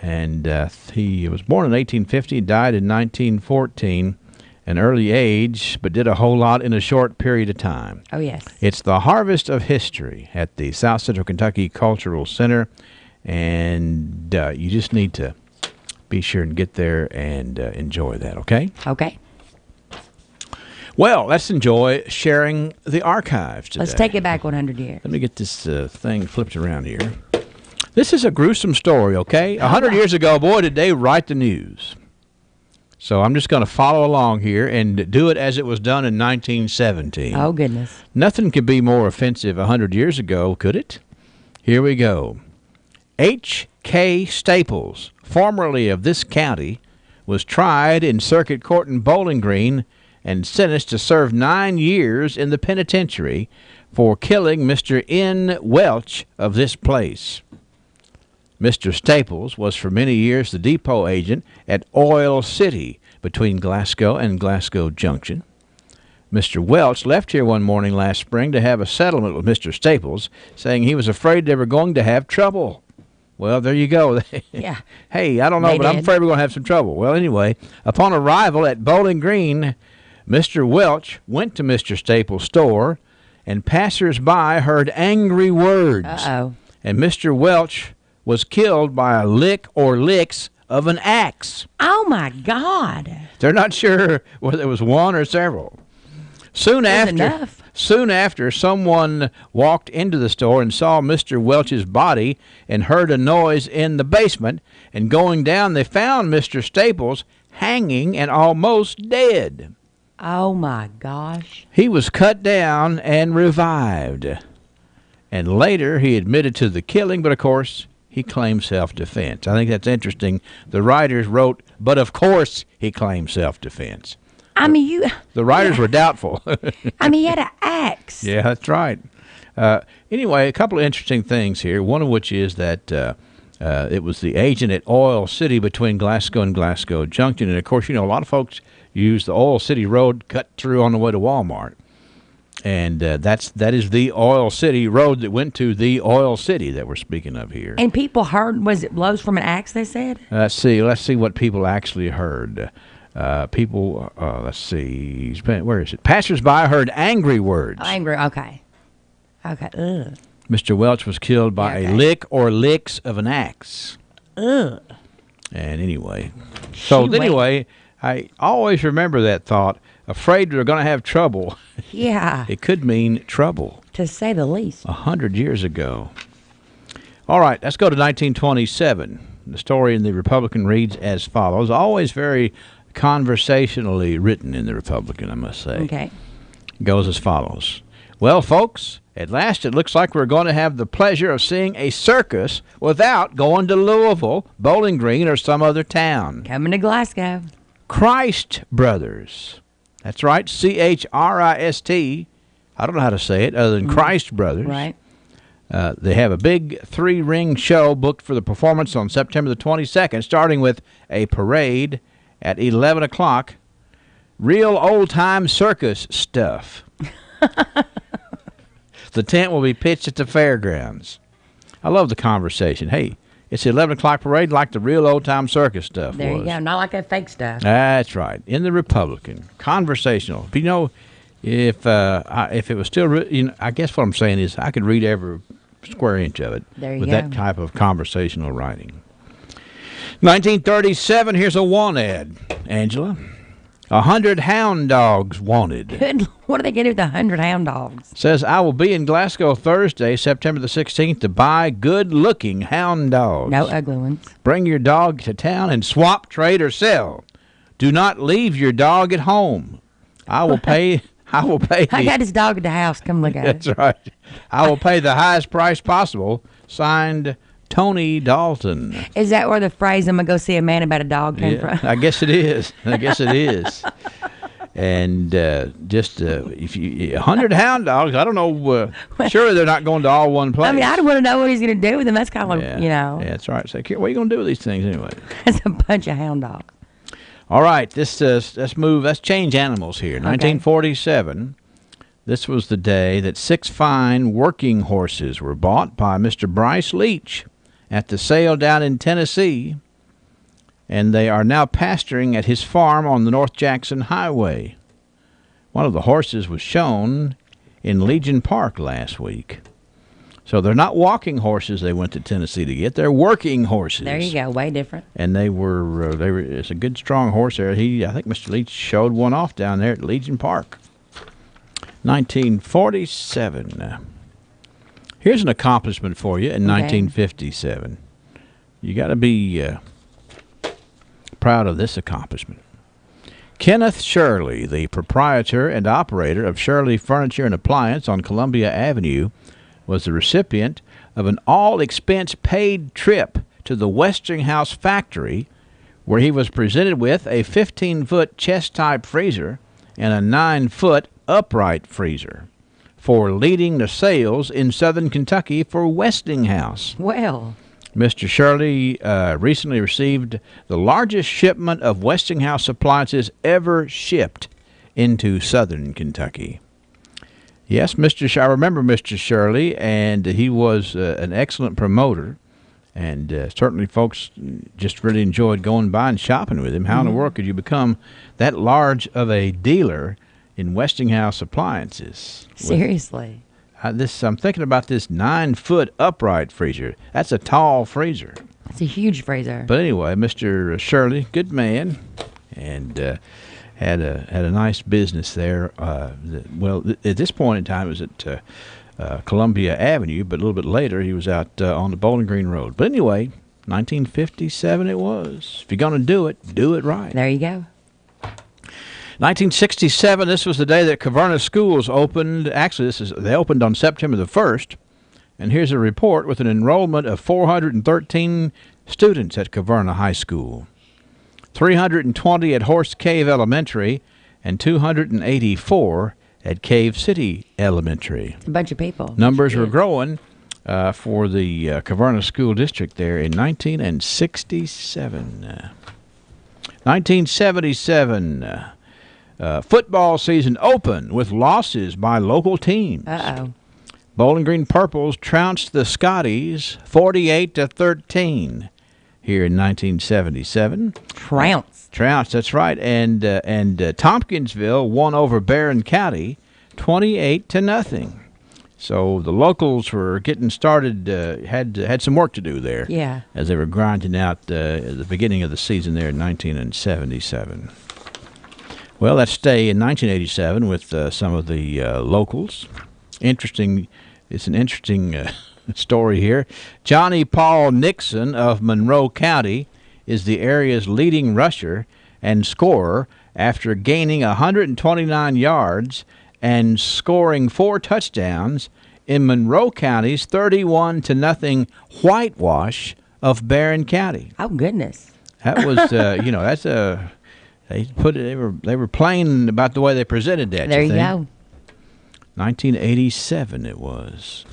And he was born in 1850, died in 1914, an early age, but did a whole lot in a short period of time. Oh, yes. It's the Harvest of History at the South Central Kentucky Cultural Center, and you just need to be sure and get there and enjoy that, okay? Okay. Well, let's enjoy sharing the archives today. Let's take it back 100 years. Let me get this thing flipped around here. This is a gruesome story, okay? 100 years ago, boy, did they write the news. So I'm just going to follow along here and do it as it was done in 1917. Oh, goodness. Nothing could be more offensive 100 years ago, could it? Here we go. H.K. Staples, formerly of this county, was tried in Circuit Court in Bowling Green and sentenced to serve 9 years in the penitentiary for killing Mr. N. Welch of this place. Mr. Staples was for many years the depot agent at Oil City between Glasgow and Glasgow Junction. Mr. Welch left here one morning last spring to have a settlement with Mr. Staples, saying he was afraid they were going to have trouble. Well, there you go. Yeah. Hey, I don't know, but I'm afraid we're going to have some trouble. Well, anyway, upon arrival at Bowling Green, Mr. Welch went to Mr. Staples' store, and passers-by heard angry words. Uh-oh. And Mr. Welch was killed by a lick or licks of an axe. Oh, my God. They're not sure whether it was one or several. Soon after, someone walked into the store and saw Mr. Welch's body and heard a noise in the basement. And going down, they found Mr. Staples hanging and almost dead. Oh, my gosh. He was cut down and revived. And later, he admitted to the killing, but of course, he claimed self-defense. I think that's interesting. The writers wrote, but of course he claimed self-defense. I mean, the writers were doubtful. I mean, he had an axe. Yeah, that's right. Anyway, a couple of interesting things here, one of which is that it was the agent at Oil City between Glasgow and Glasgow Junction. And, of course, a lot of folks use the Oil City Road cut through on the way to Walmart. And that is the Oil City Road that went to the Oil City that we're speaking of here. And people heard, was it blows from an axe, they said? Let's see what people actually heard. Let's see, where is it? Passers-by heard angry words. Oh, angry, okay. Okay, ugh. Mr. Welch was killed by a lick or licks of an axe. Ugh. And anyway, I always remember that thought. Afraid we're going to have trouble. Yeah. It could mean trouble. To say the least. 100 years ago. All right, let's go to 1927. The story in the Republican reads as follows. Always very conversationally written in the Republican, I must say. Okay. It goes as follows. Well, folks, at last it looks like we're going to have the pleasure of seeing a circus without going to Louisville, Bowling Green, or some other town. Coming to Glasgow. Christ Brothers. That's right, Christ. I don't know how to say it other than Christ Brothers. Right. They have a big 3-ring show booked for the performance on September the 22nd, starting with a parade at 11 o'clock. Real old-time circus stuff. The tent will be pitched at the fairgrounds. I love the conversation. Hey, it's the 11 o'clock parade like the real old-time circus stuff There was. you go. Not like that fake stuff. That's right. In the Republican. Conversational. If it was still, I guess what I'm saying is I could read every square inch of it with that type of conversational writing. 1937, here's a want ad, Angela. 100 hound dogs wanted. Good. What are they going to do with 100 hound dogs? Says, I will be in Glasgow Thursday, September the 16th, to buy good-looking hound dogs. No ugly ones. Bring your dog to town and swap, trade, or sell. Do not leave your dog at home. I will pay. I got his dog at the house. Come look at it. That's right. I will pay the highest price possible. Signed, Tony Dalton. Is that where the phrase "I'm gonna go see a man about a dog" came from? I guess it is. And if you 100 hound dogs, I don't know. Surely they're not going to all one place. I mean, I don't want to know what he's going to do with them. That's kind of like, Yeah, that's right. So, what are you going to do with these things anyway? It's a bunch of hound dogs. All right, let's change animals here. 1947, this was the day that 6 fine working horses were bought by Mr. Bryce Leach at the sale down in Tennessee, and they are now pasturing at his farm on the North Jackson Highway. One of the horses was shown in Legion Park last week. So they're not walking horses they went to Tennessee to get. They're working horses. There you go. Way different. And they were it's a good, strong horse there. I think Mr. Leach showed one off down there at Legion Park. 1947. Here's an accomplishment for you in 1957. You got to be proud of this accomplishment. Kenneth Shirley, the proprietor and operator of Shirley Furniture and Appliance on Columbia Avenue, was the recipient of an all-expense-paid trip to the Westinghouse factory, where he was presented with a 15-foot chest-type freezer and a 9-foot upright freezer for leading the sales in southern Kentucky for Westinghouse. Well, Mr. Shirley recently received the largest shipment of Westinghouse appliances ever shipped into southern Kentucky. Yes, I remember Mr. Shirley, and he was an excellent promoter, and certainly folks just really enjoyed going by and shopping with him. How in the world could you become that large of a dealer in Westinghouse appliances? Seriously. I'm thinking about this 9-foot upright freezer. That's a tall freezer. It's a huge freezer. But anyway, Mr. Shirley, good man, and had a nice business there. Well, at this point in time, it was at Columbia Avenue, but a little bit later, he was out on the Bowling Green Road. But anyway, 1957 it was. If you're going to do it right. There you go. 1967, this was the day that Caverna Schools opened. Actually, they opened on September the 1st. And here's a report with an enrollment of 413 students at Caverna High School, 320 at Horse Cave Elementary, and 284 at Cave City Elementary. It's a bunch of people. Numbers were growing for the Caverna School District there in 1967. 1977. Football season opened with losses by local teams. Uh-oh. Bowling Green Purples trounced the Scotties 48-13 here in 1977. Trounced, that's right. And Tompkinsville won over Barron County 28-0. So the locals were getting started, had some work to do there. Yeah. As they were grinding out at the beginning of the season there in 1977. Well, let's stay in 1987 with some of the locals. It's an interesting story here. Johnny Paul Nixon of Monroe County is the area's leading rusher and scorer after gaining 129 yards and scoring 4 touchdowns in Monroe County's 31-0 whitewash of Barron County. Oh, goodness. That was, that's a... They were playing about the way they presented that. There you go. 1987 it was.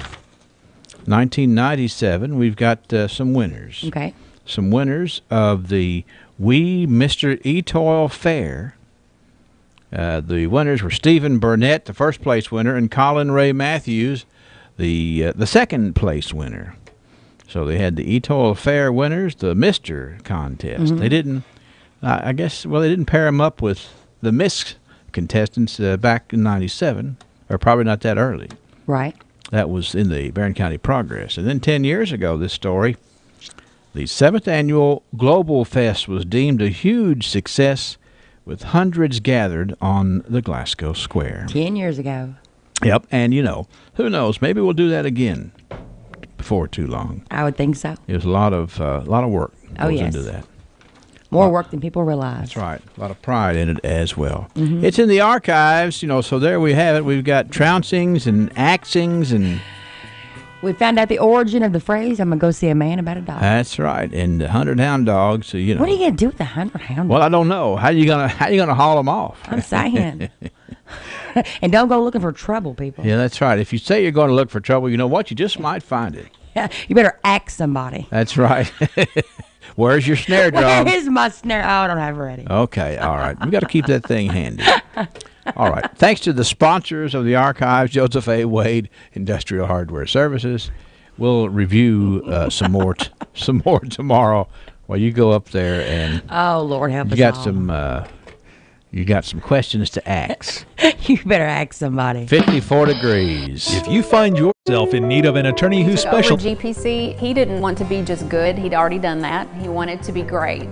1997 we've got some winners. Okay. Some winners of the Wee Mr. Etoile Fair. The winners were Stephen Burnett, the first place winner, and Colin Ray Matthews, the second place winner. So they had the Etoile Fair winners, the Mr. contest. They didn't. I guess, they didn't pair them up with the Miss contestants back in 97, or probably not that early. Right. That was in the Barron County Progress. And then 10 years ago, this story, the 7th Annual Global Fest was deemed a huge success with hundreds gathered on the Glasgow Square. 10 years ago. Yep, and who knows, maybe we'll do that again before too long. I would think so. There's a lot of work goes into that. More work than people realize. That's right. A lot of pride in it as well. It's in the archives, so there we have it. We've got trouncings and axings and... We found out the origin of the phrase, I'm going to go see a man about a dog. That's right. And the 100 hound dogs, What are you going to do with the 100 hound dogs? Well, I don't know. How you gonna haul them off? I'm saying. And don't go looking for trouble, people. Yeah, that's right. If you say you're going to look for trouble, you know what? You just might find it. Yeah, you better axe somebody. That's right. Where's your snare drum? Where is my snare? Oh, I don't have it ready. Okay, all right. You got to keep that thing handy. All right. Thanks to the sponsors of the archives, Joseph A. Wade Industrial Hardware Services. We'll review some more tomorrow while you go up there and. Oh Lord, help us! You got some questions to ask. You better ask somebody. 54 degrees. If you find yourself in need of an attorney who's special. Over GPC, he didn't want to be just good. He'd already done that. He wanted to be great.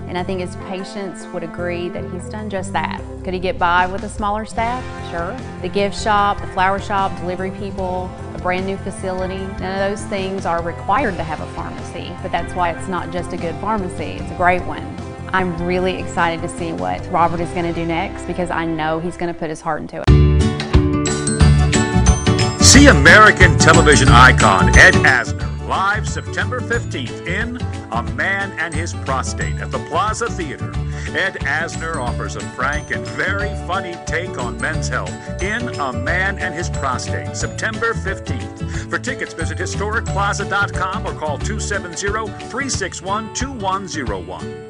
And I think his patients would agree that he's done just that. Could he get by with a smaller staff? Sure. The gift shop, the flower shop, delivery people, a brand new facility, none of those things are required to have a pharmacy. But that's why it's not just a good pharmacy, it's a great one. I'm really excited to see what Robert is going to do next because I know he's going to put his heart into it. See American television icon Ed Asner live September 15th in A Man and His Prostate at the Plaza Theater. Ed Asner offers a frank and very funny take on men's health in A Man and His Prostate, September 15th. For tickets, visit historicplaza.com or call 270-361-2101.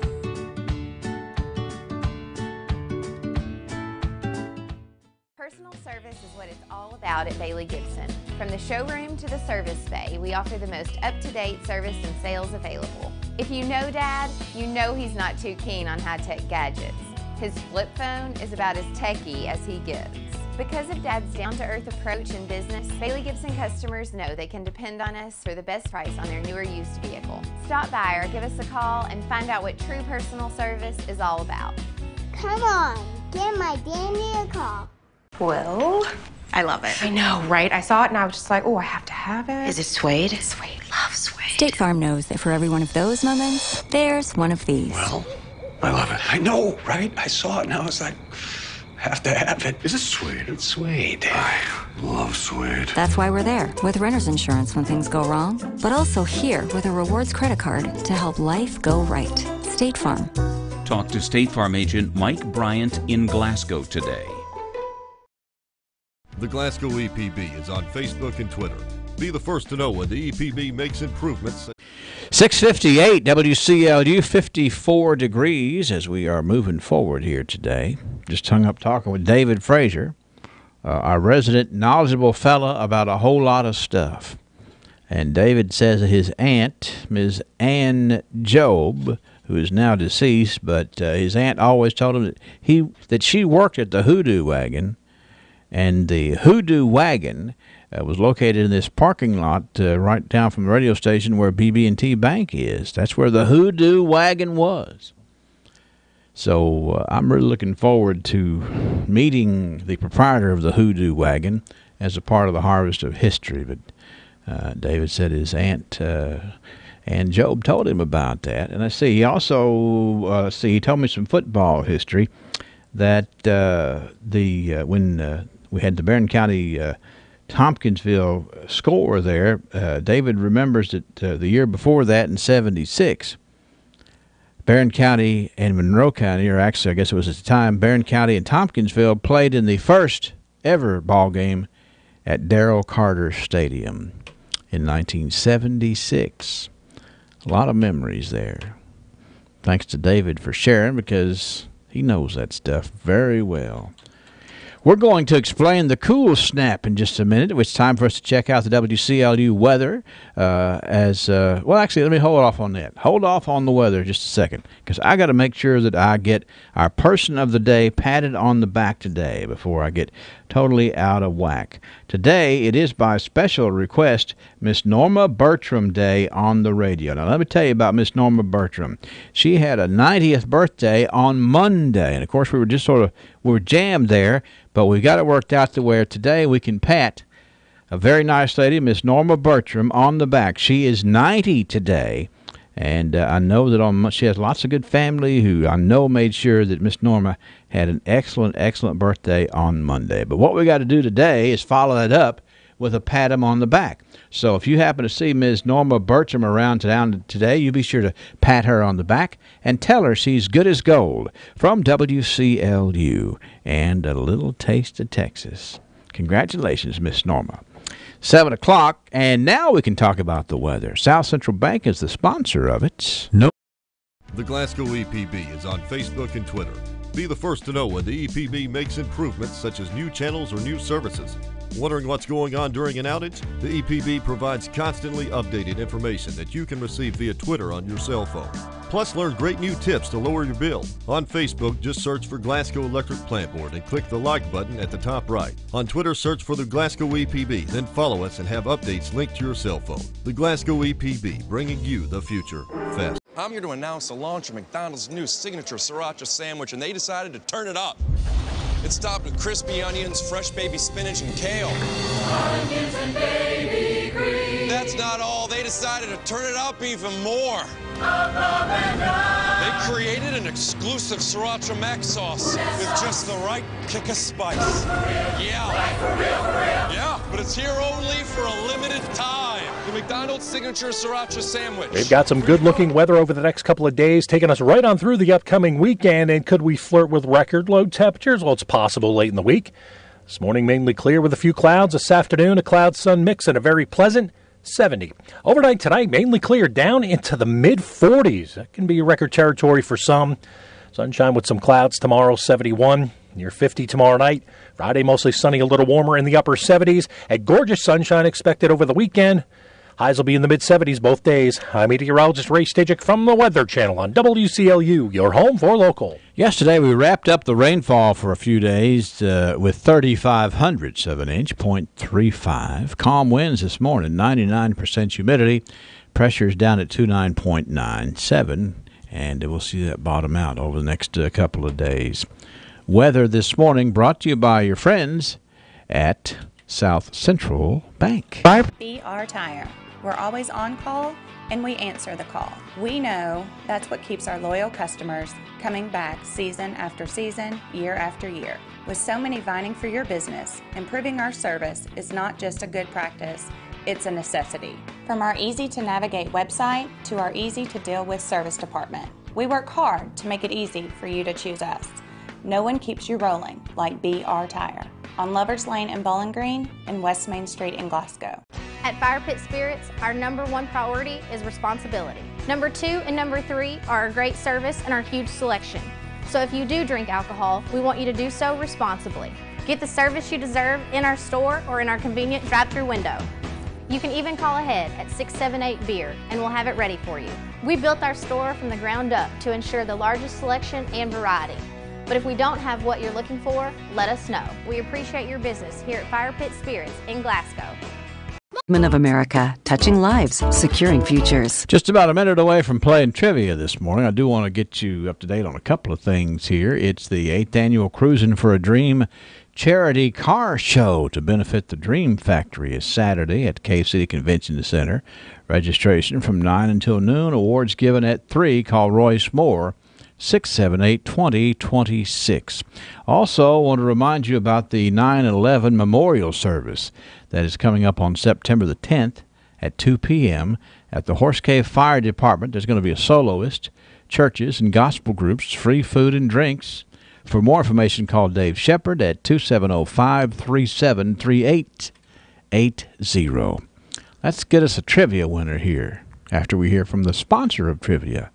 Personal service is what it's all about at Bailey Gibson. From the showroom to the service bay, we offer the most up-to-date service and sales available. If you know Dad, you know he's not too keen on high-tech gadgets. His flip phone is about as techy as he gets. Because of Dad's down-to-earth approach in business, Bailey Gibson customers know they can depend on us for the best price on their newer used vehicle. Stop by or give us a call and find out what true personal service is all about. Come on, give my Danny a call. Well, I love it. I know, right? I saw it and I was just like, oh, I have to have it. Is it suede? Suede. Love suede. State Farm knows that for every one of those moments, there's one of these. Well, I love it. I know, right? I saw it and I was like, have to have it. Is it suede? It's suede. I love suede. That's why we're there with renter's insurance when things go wrong, but also here with a rewards credit card to help life go right. State Farm. Talk to State Farm agent Mike Bryant in Glasgow today. The Glasgow EPB is on Facebook and Twitter. Be the first to know when the EPB makes improvements. 6:58 WCLU, 54 degrees as we are moving forward here today. Just hung up talking with David Frazier, our resident knowledgeable fella about a whole lot of stuff. And David says that his aunt, Ms. Ann Job, who is now deceased, but his aunt always told him that she worked at the Hoodoo Wagon. And the Hoodoo Wagon was located in this parking lot right down from the radio station where BB&T Bank is. That's where the Hoodoo Wagon was. So I'm really looking forward to meeting the proprietor of the Hoodoo Wagon as a part of the Harvest of History. But David said his aunt and Job told him about that. And I see he also he told me some football history that when we had the Barron County Tompkinsville score there. David remembers that the year before that in 76, Barron County and Monroe County, or actually I guess it was at the time, Barron County and Tompkinsville played in the first ever ball game at Darrell Carter Stadium in 1976. A lot of memories there. Thanks to David for sharing because he knows that stuff very well. We're going to explain the cool snap in just a minute. It's time for us to check out the WCLU weather. Actually, let me hold off on that. Hold off on the weather just a second, because I got to make sure that I get our person of the day patted on the back today before I get totally out of whack. Today, it is by special request Miss Norma Bertram Day on the radio. Now, let me tell you about Miss Norma Bertram. She had a 90th birthday on Monday, and of course, we were jammed there, but we got it worked out to where today we can pat a very nice lady, Miss Norma Bertram, on the back. She is 90 today, and I know that she has lots of good family who I know made sure that Miss Norma had an excellent, excellent birthday on Monday. But what we got to do today is follow that up with a pat him on the back. So if you happen to see Ms. Norma Bertram around town today, you be sure to pat her on the back and tell her she's good as gold from WCLU and a little taste of Texas. Congratulations, Miss Norma. 7 o'clock, and now we can talk about the weather. South Central Bank is the sponsor of it. The Glasgow EPB is on Facebook and Twitter. Be the first to know when the EPB makes improvements such as new channels or new services. Wondering what's going on during an outage? The EPB provides constantly updated information that you can receive via Twitter on your cell phone. Plus, learn great new tips to lower your bill. On Facebook, just search for Glasgow Electric Plant Board and click the like button at the top right. On Twitter, search for the Glasgow EPB, then follow us and have updates linked to your cell phone. The Glasgow EPB, bringing you the future fast. I'm here to announce the launch of McDonald's new signature sriracha sandwich, and they decided to turn it up. It's topped with crispy onions, fresh baby spinach, and kale. Onions and baby cream. That's not all. They decided to turn it up even more. They created an exclusive sriracha mac sauce with just the right kick of spice. Yeah. Yeah, but it's here only for a limited time. the McDonald's signature sriracha sandwich. We've got some good-looking weather over the next couple of days, taking us right on through the upcoming weekend. And could we flirt with record-low temperatures? Well, it's possible late in the week. This morning, mainly clear with a few clouds. This afternoon, a cloud-sun mix and a very pleasant 70. Overnight tonight, mainly clear down into the mid-40s. That can be record territory for some. Sunshine with some clouds tomorrow, 71. Near 50 tomorrow night. Friday, mostly sunny, a little warmer in the upper 70s. And gorgeous sunshine expected over the weekend. Highs will be in the mid-70s both days. I'm meteorologist Ray Stajic from the Weather Channel on WCLU, your home for local. Yesterday, we wrapped up the rainfall for a few days with 0.35 of an inch, 0.35. Calm winds this morning, 99% humidity. Pressure's down at 29.97, and we'll see that bottom out over the next couple of days. Weather this morning brought to you by your friends at South Central Bank. BR Tire. We're always on call, and we answer the call. We know that's what keeps our loyal customers coming back season after season, year after year. With so many vying for your business, improving our service is not just a good practice, it's a necessity. From our easy-to-navigate website to our easy-to-deal-with service department, we work hard to make it easy for you to choose us. No one keeps you rolling like BR Tire on Lovers Lane in Bowling Green and West Main Street in Glasgow. At Fire Pit Spirits, our number one priority is responsibility. Number 2 and number 3 are our great service and our huge selection. So if you do drink alcohol, we want you to do so responsibly. Get the service you deserve in our store or in our convenient drive-through window. You can even call ahead at 678-BEER and we'll have it ready for you. We built our store from the ground up to ensure the largest selection and variety. But if we don't have what you're looking for, let us know. We appreciate your business here at Fire Pit Spirits in Glasgow. Of America, touching lives, securing futures. Just about a minute away from playing trivia this morning. I do want to get you up to date on a couple of things here. It's the 8th annual Cruising for a Dream charity car show to benefit the Dream Factory is Saturday at Cave City Convention Center. Registration from 9 until noon. Awards given at 3. Call Royce Moore, 678-2026. Also, I want to remind you about the 9/11 memorial service that is coming up on September the 10th at 2 p.m. at the Horse Cave Fire Department. There's going to be a soloist, churches, and gospel groups, free food and drinks. For more information, call Dave Shepard at 270-537-3880. Let's get us a trivia winner here after we hear from the sponsor of trivia,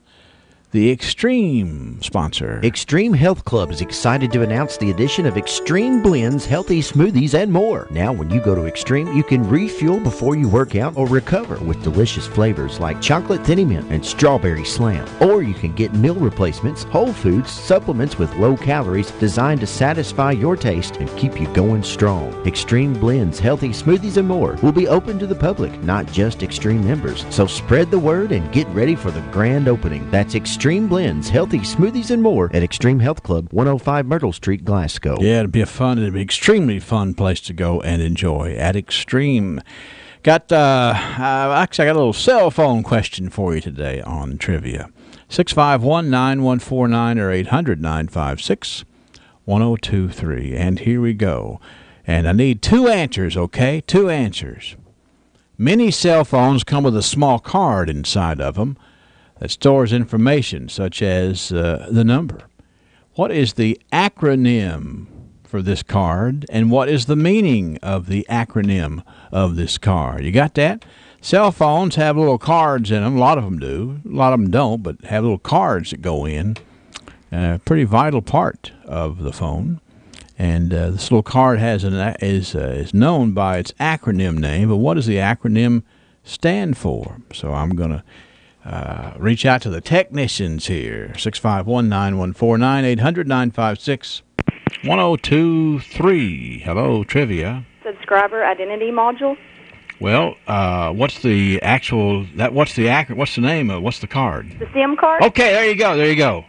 the Extreme sponsor. Extreme Health Club is excited to announce the addition of Extreme Blends, healthy smoothies, and more. Now, when you go to Extreme, you can refuel before you work out or recover with delicious flavors like chocolate thinny mint and strawberry slam. Or you can get meal replacements, whole foods, supplements with low calories designed to satisfy your taste and keep you going strong. Extreme Blends, healthy smoothies, and more will be open to the public, not just Extreme members. So spread the word and get ready for the grand opening. That's Extreme Blends, healthy smoothies, and more at Extreme Health Club, 105 Myrtle Street, Glasgow. Yeah, it'd be an extremely fun place to go and enjoy at Extreme. Actually, I got a little cell phone question for you today on trivia. 651-9149 or 800-956-1023. And here we go. And I need 2 answers, okay? 2 answers. Many cell phones come with a small card inside of them that stores information such as the number. What is the acronym for this card, and what is the meaning of the acronym of this card? You got that? Cell phones have little cards in them. A lot of them do. A lot of them don't, but have little cards that go in. Pretty vital part of the phone. And this little card is known by its acronym name, but what does the acronym stand for? So I'm going to reach out to the technicians here. 651-9149, 800-956-1023. Hello, trivia. Subscriber identity module. Well, what's the name of, what's the card? The SIM card. Okay, there you go.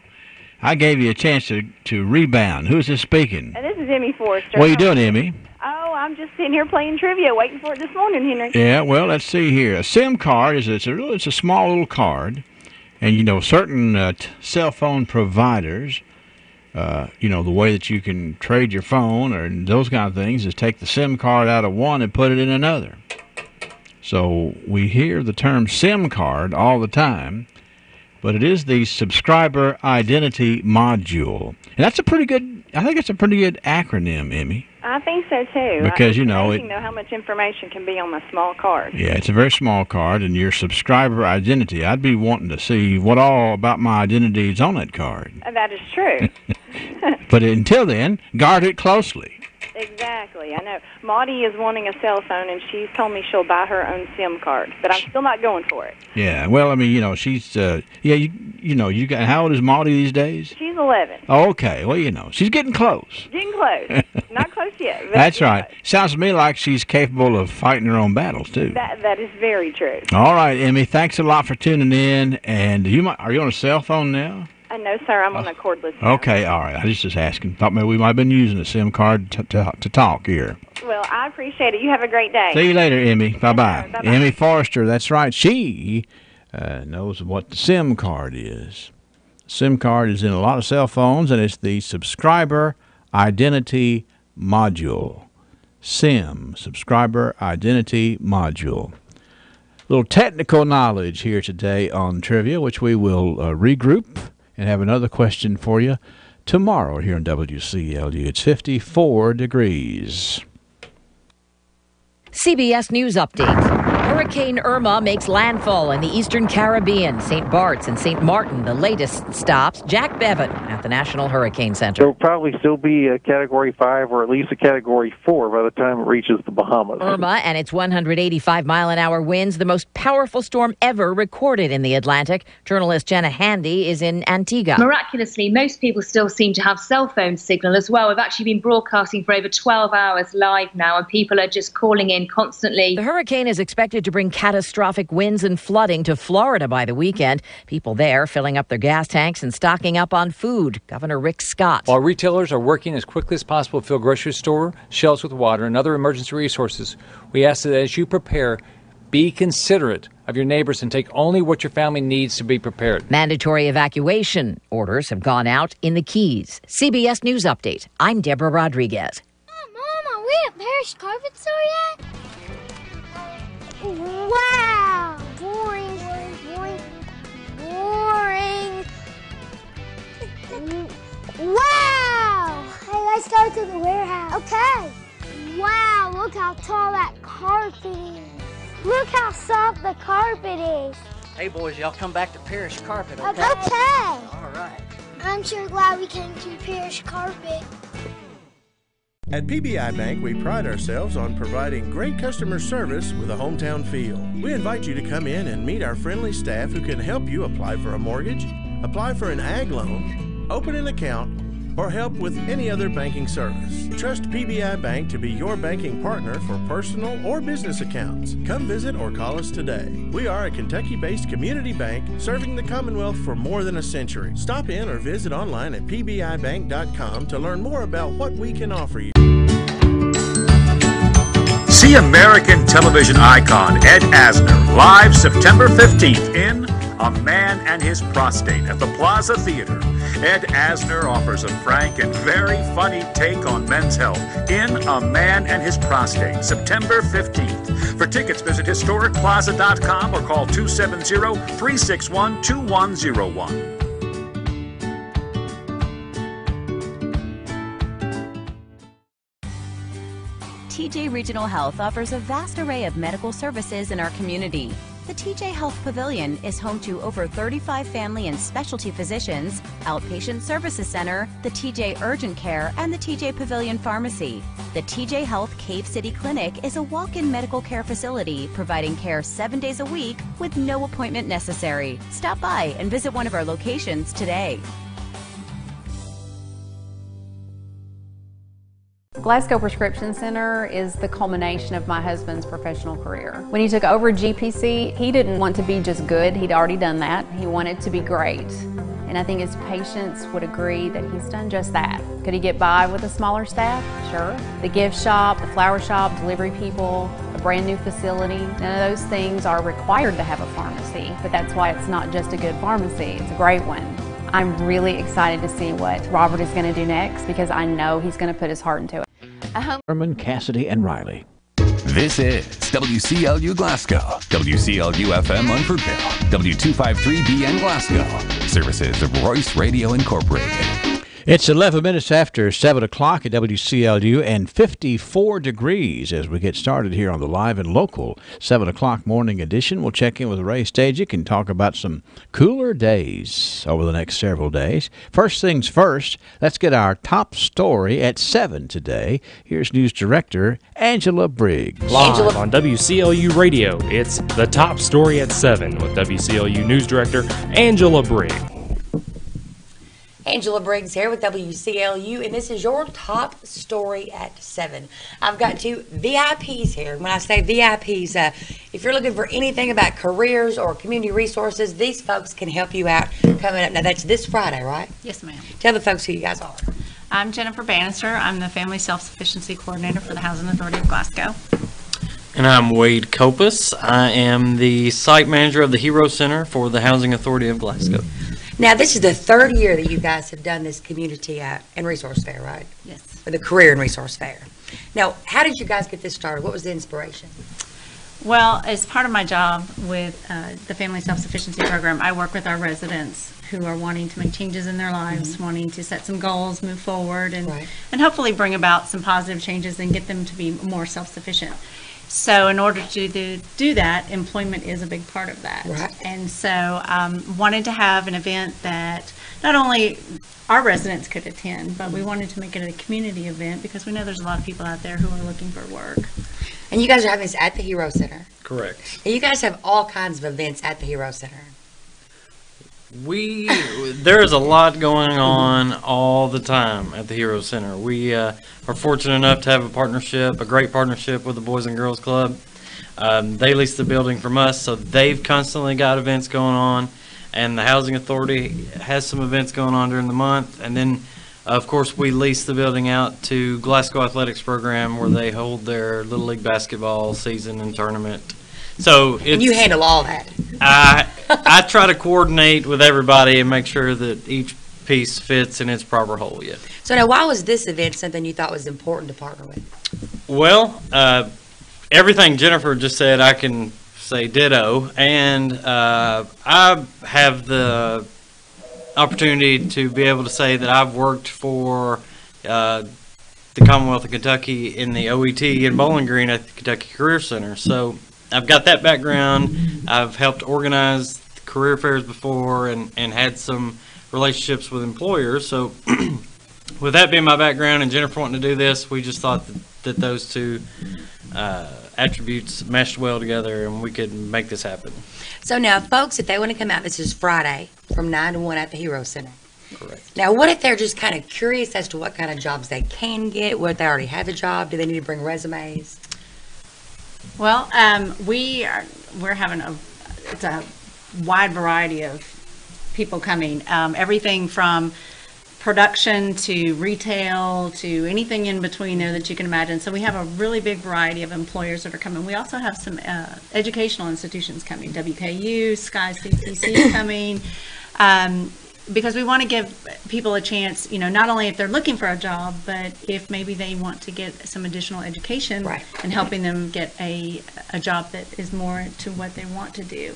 I gave you a chance to rebound. Who's this speaking? This is Emmy Forrester. What are you doing, Emmy? Oh, I'm just sitting here playing trivia, waiting for it this morning, Henry. Yeah, well, let's see here. A SIM card it's a small little card, and certain cell phone providers, the way that you can trade your phone or those kind of things is take the SIM card out of one and put it in another. So we hear the term SIM card all the time, but it is the Subscriber Identity Module. And that's a pretty good, I think it's a pretty good acronym, Emmy. I think so, too. Because, you know, you know how much information can be on a small card. Yeah, it's a very small card, and your subscriber identity, I'd be wanting to see what all about my identity is on that card. That is true. But until then, guard it closely. Exactly. I know. Maudie is wanting a cell phone, and she's told me she'll buy her own SIM card, but I'm still not going for it. Yeah, well, I mean, you know, she's, you know, you got, how old is Maudie these days? She's 11. Okay, well, you know, she's getting close. Getting close. Not close yet. That's right. Sounds to me like she's capable of fighting her own battles, too. That is very true. All right, Emmy, thanks a lot for tuning in, and are you on a cell phone now? No, sir, I'm on a cordless phone. Okay, all right. I was just asking. Thought maybe we might have been using a SIM card to talk here. Well, I appreciate it. You have a great day. See you later, Emmy. Bye-bye. Bye-bye. Emmy Forrester, that's right. She knows what the SIM card is. SIM card is in a lot of cell phones, and it's the Subscriber Identity Module. SIM, Subscriber Identity Module. A little technical knowledge here today on Trivia, which we will regroup and have another question for you tomorrow here on WCLU. It's 54 degrees. CBS News Update. Hurricane Irma makes landfall in the eastern Caribbean. St. Bart's and St. Martin, the latest stops. Jack Bevan at the National Hurricane Center. There will probably still be a Category 5 or at least a Category 4 by the time it reaches the Bahamas. Irma and its 185-mile-an-hour winds, the most powerful storm ever recorded in the Atlantic. Journalist Jenna Handy is in Antigua. Miraculously, most people still seem to have cell phone signal as well. We've actually been broadcasting for over 12 hours live now, and people are just calling in constantly. The hurricane is expected to bring catastrophic winds and flooding to Florida by the weekend. People there filling up their gas tanks and stocking up on food. Governor Rick Scott. While retailers are working as quickly as possible to fill grocery store shelves with water and other emergency resources, we ask that as you prepare, be considerate of your neighbors and take only what your family needs to be prepared. Mandatory evacuation orders have gone out in the Keys. CBS News Update. I'm Deborah Rodriguez. Mom, are we at Parish Carpet Store yet? Wow! Boring. Wow! Hey, let's go to the warehouse. Okay. Wow, look how tall that carpet is. Look how soft the carpet is. Hey, boys, y'all come back to Parish Carpet, okay? Okay. All right. I'm sure glad we came to Parish Carpet. At PBI Bank, we pride ourselves on providing great customer service with a hometown feel. We invite you to come in and meet our friendly staff who can help you apply for a mortgage, apply for an ag loan, open an account, or help with any other banking service. Trust PBI Bank to be your banking partner for personal or business accounts. Come visit or call us today. We are a Kentucky-based community bank serving the Commonwealth for more than a century. Stop in or visit online at pbibank.com to learn more about what we can offer you. See American television icon Ed Asner live September 15th in A Man and His Prostate at the Plaza Theater. Ed Asner offers a frank and very funny take on men's health in A Man and His Prostate, September 15th. For tickets, visit historicplaza.com or call 270-361-2101. TJ Regional Health offers a vast array of medical services in our community. The TJ Health Pavilion is home to over 35 family and specialty physicians, outpatient services center, the TJ Urgent Care, and the TJ Pavilion Pharmacy. The TJ Health Cave City Clinic is a walk-in medical care facility providing care 7 days a week with no appointment necessary. Stop by and visit one of our locations today. Glasgow Prescription Center is the culmination of my husband's professional career. When he took over GPC, he didn't want to be just good. He'd already done that. He wanted to be great. And I think his patients would agree that he's done just that. Could he get by with a smaller staff? Sure. The gift shop, the flower shop, delivery people, a brand new facility, none of those things are required to have a pharmacy, but that's why it's not just a good pharmacy, it's a great one. I'm really excited to see what Robert is going to do next because I know he's going to put his heart into it. Herman, Cassidy, and Riley. This is WCLU Glasgow, WCLU FM Unfordville, W253BN Glasgow, services of Royce Radio Incorporated. It's 11 minutes after 7 o'clock at WCLU and 54 degrees as we get started here on the live and local 7 o'clock morning edition. We'll check in with Ray Stajic and talk about some cooler days over the next several days. First things first, let's get our top story at 7 today. Here's News Director Angela Briggs. Live on WCLU Radio, it's the top story at 7 with WCLU News Director Angela Briggs. Angela Briggs here with WCLU, and this is your top story at 7. I've got two VIPs here. When I say VIPs, if you're looking for anything about careers or community resources, these folks can help you out coming up. Now, that's this Friday, right? Yes, ma'am. Tell the folks who you guys are. I'm Jennifer Bannister. I'm the Family Self-Sufficiency Coordinator for the Housing Authority of Glasgow. And I'm Wade Kopus. I am the Site Manager of the Hero Center for the Housing Authority of Glasgow. Now, this is the third year that you guys have done this community and resource fair, right? Yes. Or the career and resource fair. Now, how did you guys get this started? What was the inspiration? Well, as part of my job with the Family Self-Sufficiency Program, I work with our residents who are wanting to make changes in their lives, wanting to set some goals, move forward, and hopefully bring about some positive changes and get them to be more self-sufficient. So in order to do that, employment is a big part of that. Right. And so wanted to have an event that not only our residents could attend, but we wanted to make it a community event because we know there's a lot of people out there who are looking for work. And you guys are having this at the Hero Center. Correct. And you guys have all kinds of events at the Hero Center. There's a lot going on all the time at the Hero Center. We are fortunate enough to have a great partnership with the Boys and Girls Club. They lease the building from us, so they've constantly got events going on. And the Housing Authority has some events going on during the month. And then, of course, we lease the building out to Glasgow Athletics Program where they hold their Little League basketball season and tournament. So and you handle all that. I try to coordinate with everybody and make sure that each piece fits in its proper hole. Yeah. So now, why was this event something you thought was important to partner with? Well, everything Jennifer just said, I can say ditto, and I have the opportunity to be able to say that I've worked for the Commonwealth of Kentucky in the OET in Bowling Green at the Kentucky Career Center. So I've got that background. I've helped organize career fairs before and had some relationships with employers. So with that being my background and Jennifer wanting to do this, we just thought that those two attributes meshed well together and we could make this happen. So now, folks, if they want to come out, this is Friday from 9 to 1 at the Hero Center. Correct. Now, what if they're just kind of curious as to what kind of jobs they can get? What if they already have a job? Do they need to bring resumes? Well, we're having it's a wide variety of people coming. Everything from production to retail to anything in between there that you can imagine. So we have a really big variety of employers that are coming. We also have some educational institutions coming. WKU, Sky CPC coming. Because we want to give people a chance, not only if they're looking for a job, but if maybe they want to get some additional education and helping them get a job that is more to what they want to do.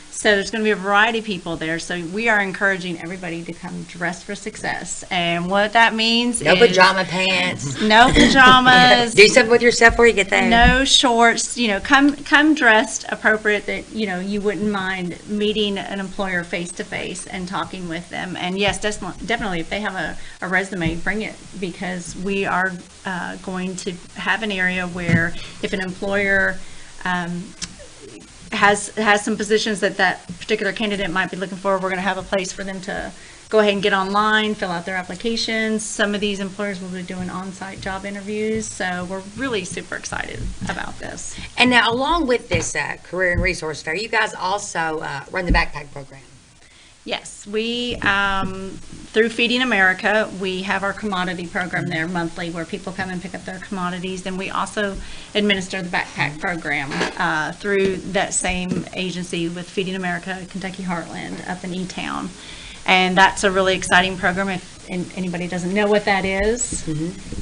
So there's going to be a variety of people there. So we are encouraging everybody to come dressed for success. And what that means is... No pajama pants. No pajamas. Do something with yourself before you get there. No shorts. Come dressed appropriate that, you wouldn't mind meeting an employer face-to-face and talking with them. And yes, definitely, if they have a resume, bring it, because we are going to have an area where if an employer has some positions that particular candidate might be looking for, we're going to have a place for them to go ahead and get online, fill out their applications. Some of these employers will be doing on-site job interviews, so we're really super excited about this. And now, along with this career and resource fair, you guys also run the backpack program. Yes, we, through Feeding America, we have our commodity program there monthly where people come and pick up their commodities. And we also administer the backpack program through that same agency with Feeding America, Kentucky Heartland up in E-Town. And that's a really exciting program. If anybody doesn't know what that is,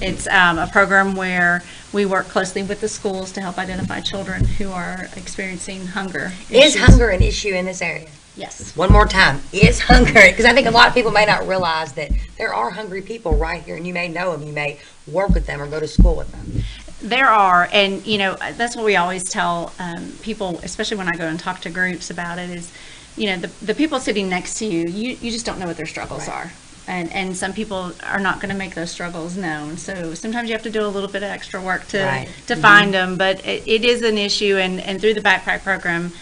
it's a program where we work closely with the schools to help identify children who are experiencing hunger. Is hunger an issue in this area? Yes. One more time. Is hunger, because I think a lot of people may not realize that there are hungry people right here, and you may know them, you may work with them or go to school with them. There are, and that's what we always tell people, especially when I go and talk to groups about it, is, the people sitting next to you, you just don't know what their struggles are. And some people are not going to make those struggles known. So sometimes you have to do a little bit of extra work to find them. But it is an issue, and through the backpack program,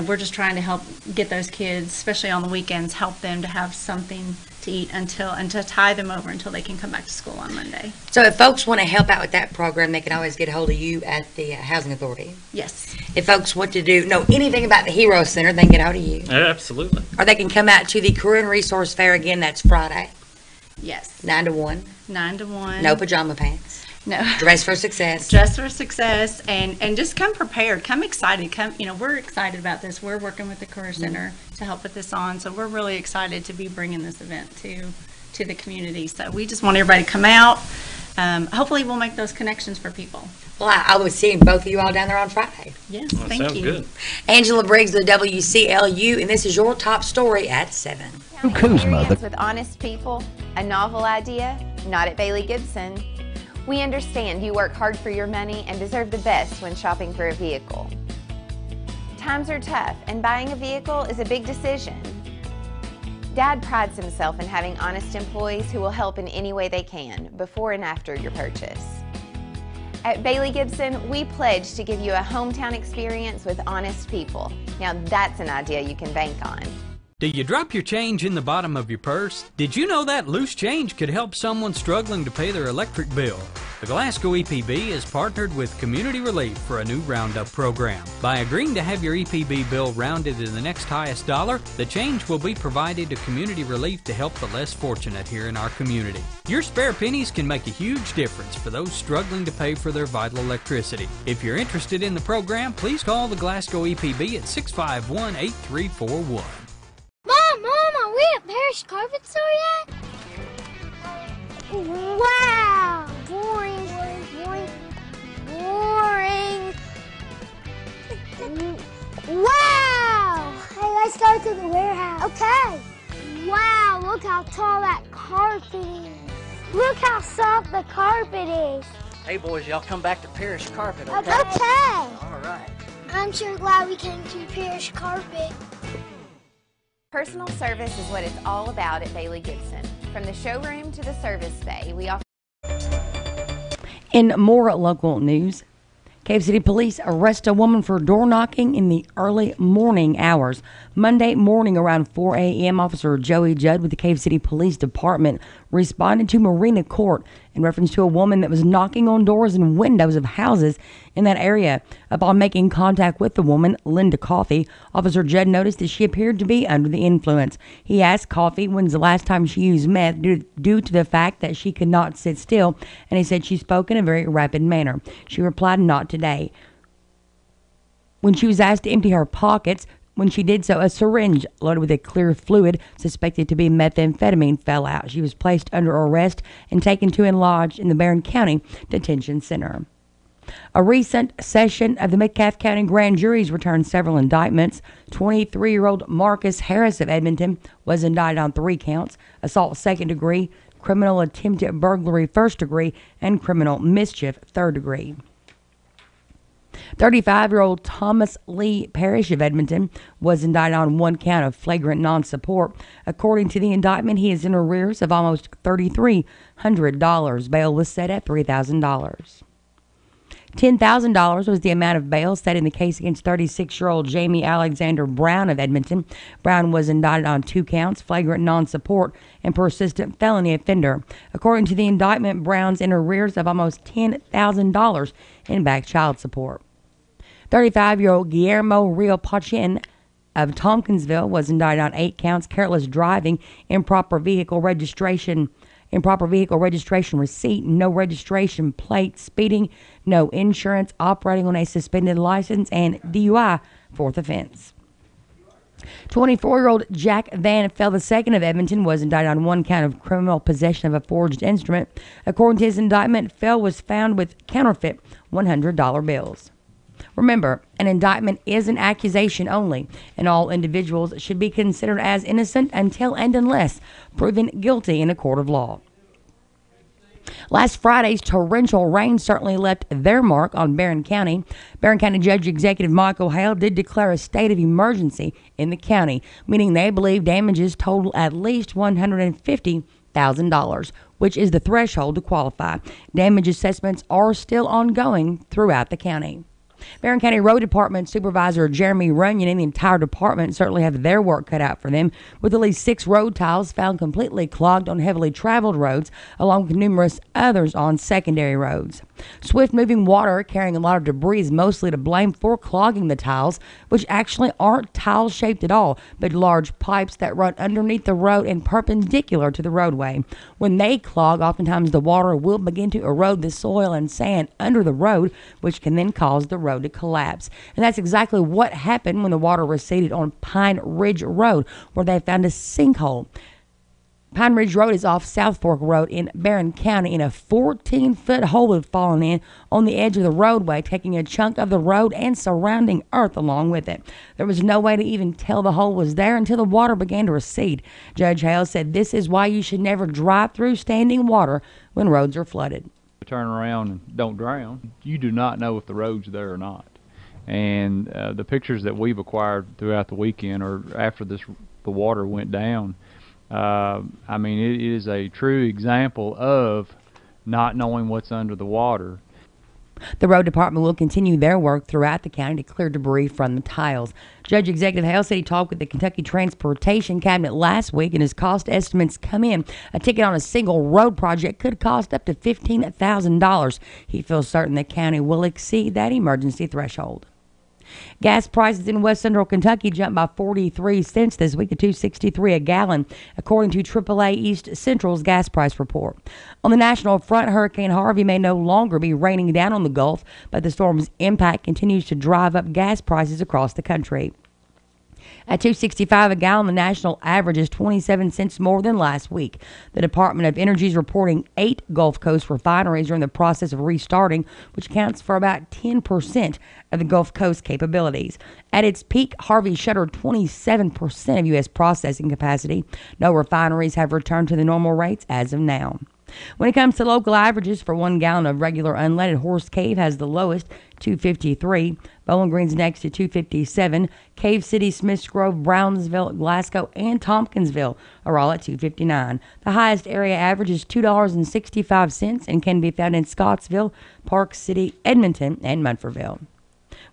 we're just trying to help get those kids, especially on the weekends, help them to have something to eat and to tie them over until they can come back to school on Monday. So if folks want to help out with that program, they can always get a hold of you at the Housing Authority. Yes. If folks want to know anything about the Hero Center, they can get a hold of you. Absolutely. Or they can come out to the Career and Resource Fair again. That's Friday. Yes. 9 to 1. 9 to 1. No pajama pants. No. Dress for success. Dress for success, and just come prepared. Come excited. Come, we're excited about this. We're working with the Career Center to help put this on, so we're really excited to be bringing this event to the community. So we just want everybody to come out. Hopefully, we'll make those connections for people. Well, I was seeing both of you all down there on Friday. Yes, thank you. Sounds good. Angela Briggs with WCLU, and this is your top story at 7. Kuzma, with honest people, a novel idea, not at Bailey Gibson. We understand you work hard for your money and deserve the best when shopping for a vehicle. Times are tough, and buying a vehicle is a big decision. Dad prides himself in having honest employees who will help in any way they can, before and after your purchase. At Bailey Gibson, we pledge to give you a hometown experience with honest people. Now that's an idea you can bank on. Do you drop your change in the bottom of your purse? Did you know that loose change could help someone struggling to pay their electric bill? The Glasgow EPB has partnered with Community Relief for a new roundup program. By agreeing to have your EPB bill rounded to the next highest dollar, the change will be provided to Community Relief to help the less fortunate here in our community. Your spare pennies can make a huge difference for those struggling to pay for their vital electricity. If you're interested in the program, please call the Glasgow EPB at 651-8341. Mom, are we at Parish Carpet Store yet? Wow! Boring. Wow! Hey, let's go to the warehouse. Okay. Wow, look how tall that carpet is. Look how soft the carpet is. Hey, boys, y'all come back to Parish Carpet, okay? Okay. All right. I'm sure glad we came to Parish Carpet. Personal service is what it's all about at Bailey Gibson. From the showroom to the service bay, we offer. In more local news, Cave City Police arrest a woman for door knocking in the early morning hours. Monday morning around 4 a.m., Officer Joey Judd with the Cave City Police Department responded to Marina Court in reference to a woman that was knocking on doors and windows of houses in that area. Upon making contact with the woman, Linda Coffey, Officer Judd noticed that she appeared to be under the influence. He asked Coffey when's the last time she used meth due to the fact that she could not sit still, and he said she spoke in a very rapid manner. She replied, "Not today." When she was asked to empty her pockets, when she did so, a syringe loaded with a clear fluid suspected to be methamphetamine fell out. She was placed under arrest and taken to and lodged in the Barron County Detention Center. A recent session of the Metcalfe County Grand Juries returned several indictments. 23-year-old Marcus Harris of Edmonton was indicted on 3 counts: assault 2nd degree, criminal attempted burglary 1st degree, and criminal mischief 3rd degree. 35-year-old Thomas Lee Parrish of Edmonton was indicted on 1 count of flagrant non-support. According to the indictment, he is in arrears of almost $3,300. Bail was set at $3,000. $10,000 was the amount of bail set in the case against 36-year-old Jamie Alexander Brown of Edmonton. Brown was indicted on 2 counts, flagrant non-support and persistent felony offender. According to the indictment, Brown's in arrears of almost $10,000 in back child support. 35-year-old Guillermo Rio Pachin of Tompkinsville was indicted on 8 counts, careless driving, improper vehicle registration receipt, no registration plate, speeding, no insurance, operating on a suspended license, and DUI, 4th offense. 24-year-old Jack Van Fell II of Edmonton was indicted on one count of criminal possession of a forged instrument. According to his indictment, Fell was found with counterfeit $100 bills. Remember, an indictment is an accusation only, and all individuals should be considered as innocent until and unless proven guilty in a court of law. Last Friday's torrential rain certainly left their mark on Barron County. Barron County Judge Executive Michael Hale did declare a state of emergency in the county, meaning they believe damages total at least $150,000, which is the threshold to qualify. Damage assessments are still ongoing throughout the county. Barron County Road Department Supervisor Jeremy Runyon and the entire department certainly have their work cut out for them, with at least 6 road tiles found completely clogged on heavily traveled roads, along with numerous others on secondary roads. Swift-moving water carrying a lot of debris is mostly to blame for clogging the tiles, which actually aren't tile-shaped at all, but large pipes that run underneath the road and perpendicular to the roadway. When they clog, oftentimes the water will begin to erode the soil and sand under the road, which can then cause the road to collapse. And that's exactly what happened when the water receded on Pine Ridge Road, where they found a sinkhole. Pine Ridge Road is off South Fork Road in Barron County, and a 14-foot hole had fallen in on the edge of the roadway, taking a chunk of the road and surrounding earth along with it. There was no way to even tell the hole was there until the water began to recede. Judge Hale said this is why you should never drive through standing water when roads are flooded. Turn around and don't drown. You do not know if the road's there or not. And the pictures that we've acquired throughout the weekend or after the water went down, I mean, it is a true example of not knowing what's under the water. The road department will continue their work throughout the county to clear debris from the tiles. Judge Executive Hale said he talked with the Kentucky Transportation Cabinet last week, and his cost estimates come in. A ticket on a single road project could cost up to $15,000. He feels certain the county will exceed that emergency threshold. Gas prices in West Central Kentucky jumped by 43 cents this week to $2.63 a gallon, according to AAA East Central's gas price report. On the national front, Hurricane Harvey may no longer be raining down on the Gulf, but the storm's impact continues to drive up gas prices across the country. At $2.65 a gallon, the national average is 27 cents more than last week. The Department of Energy is reporting 8 Gulf Coast refineries are in the process of restarting, which accounts for about 10% of the Gulf Coast capabilities. At its peak, Harvey shuttered 27% of U.S. processing capacity. No refineries have returned to the normal rates as of now. When it comes to local averages, for 1 gallon of regular unleaded, Horse Cave has the lowest, $2.53. Bowling Green's next to $2.57. Cave City, Smiths Grove, Brownsville, Glasgow, and Tompkinsville are all at $2.59. The highest area average is $2.65 and can be found in Scottsville, Park City, Edmonton, and Munfordville.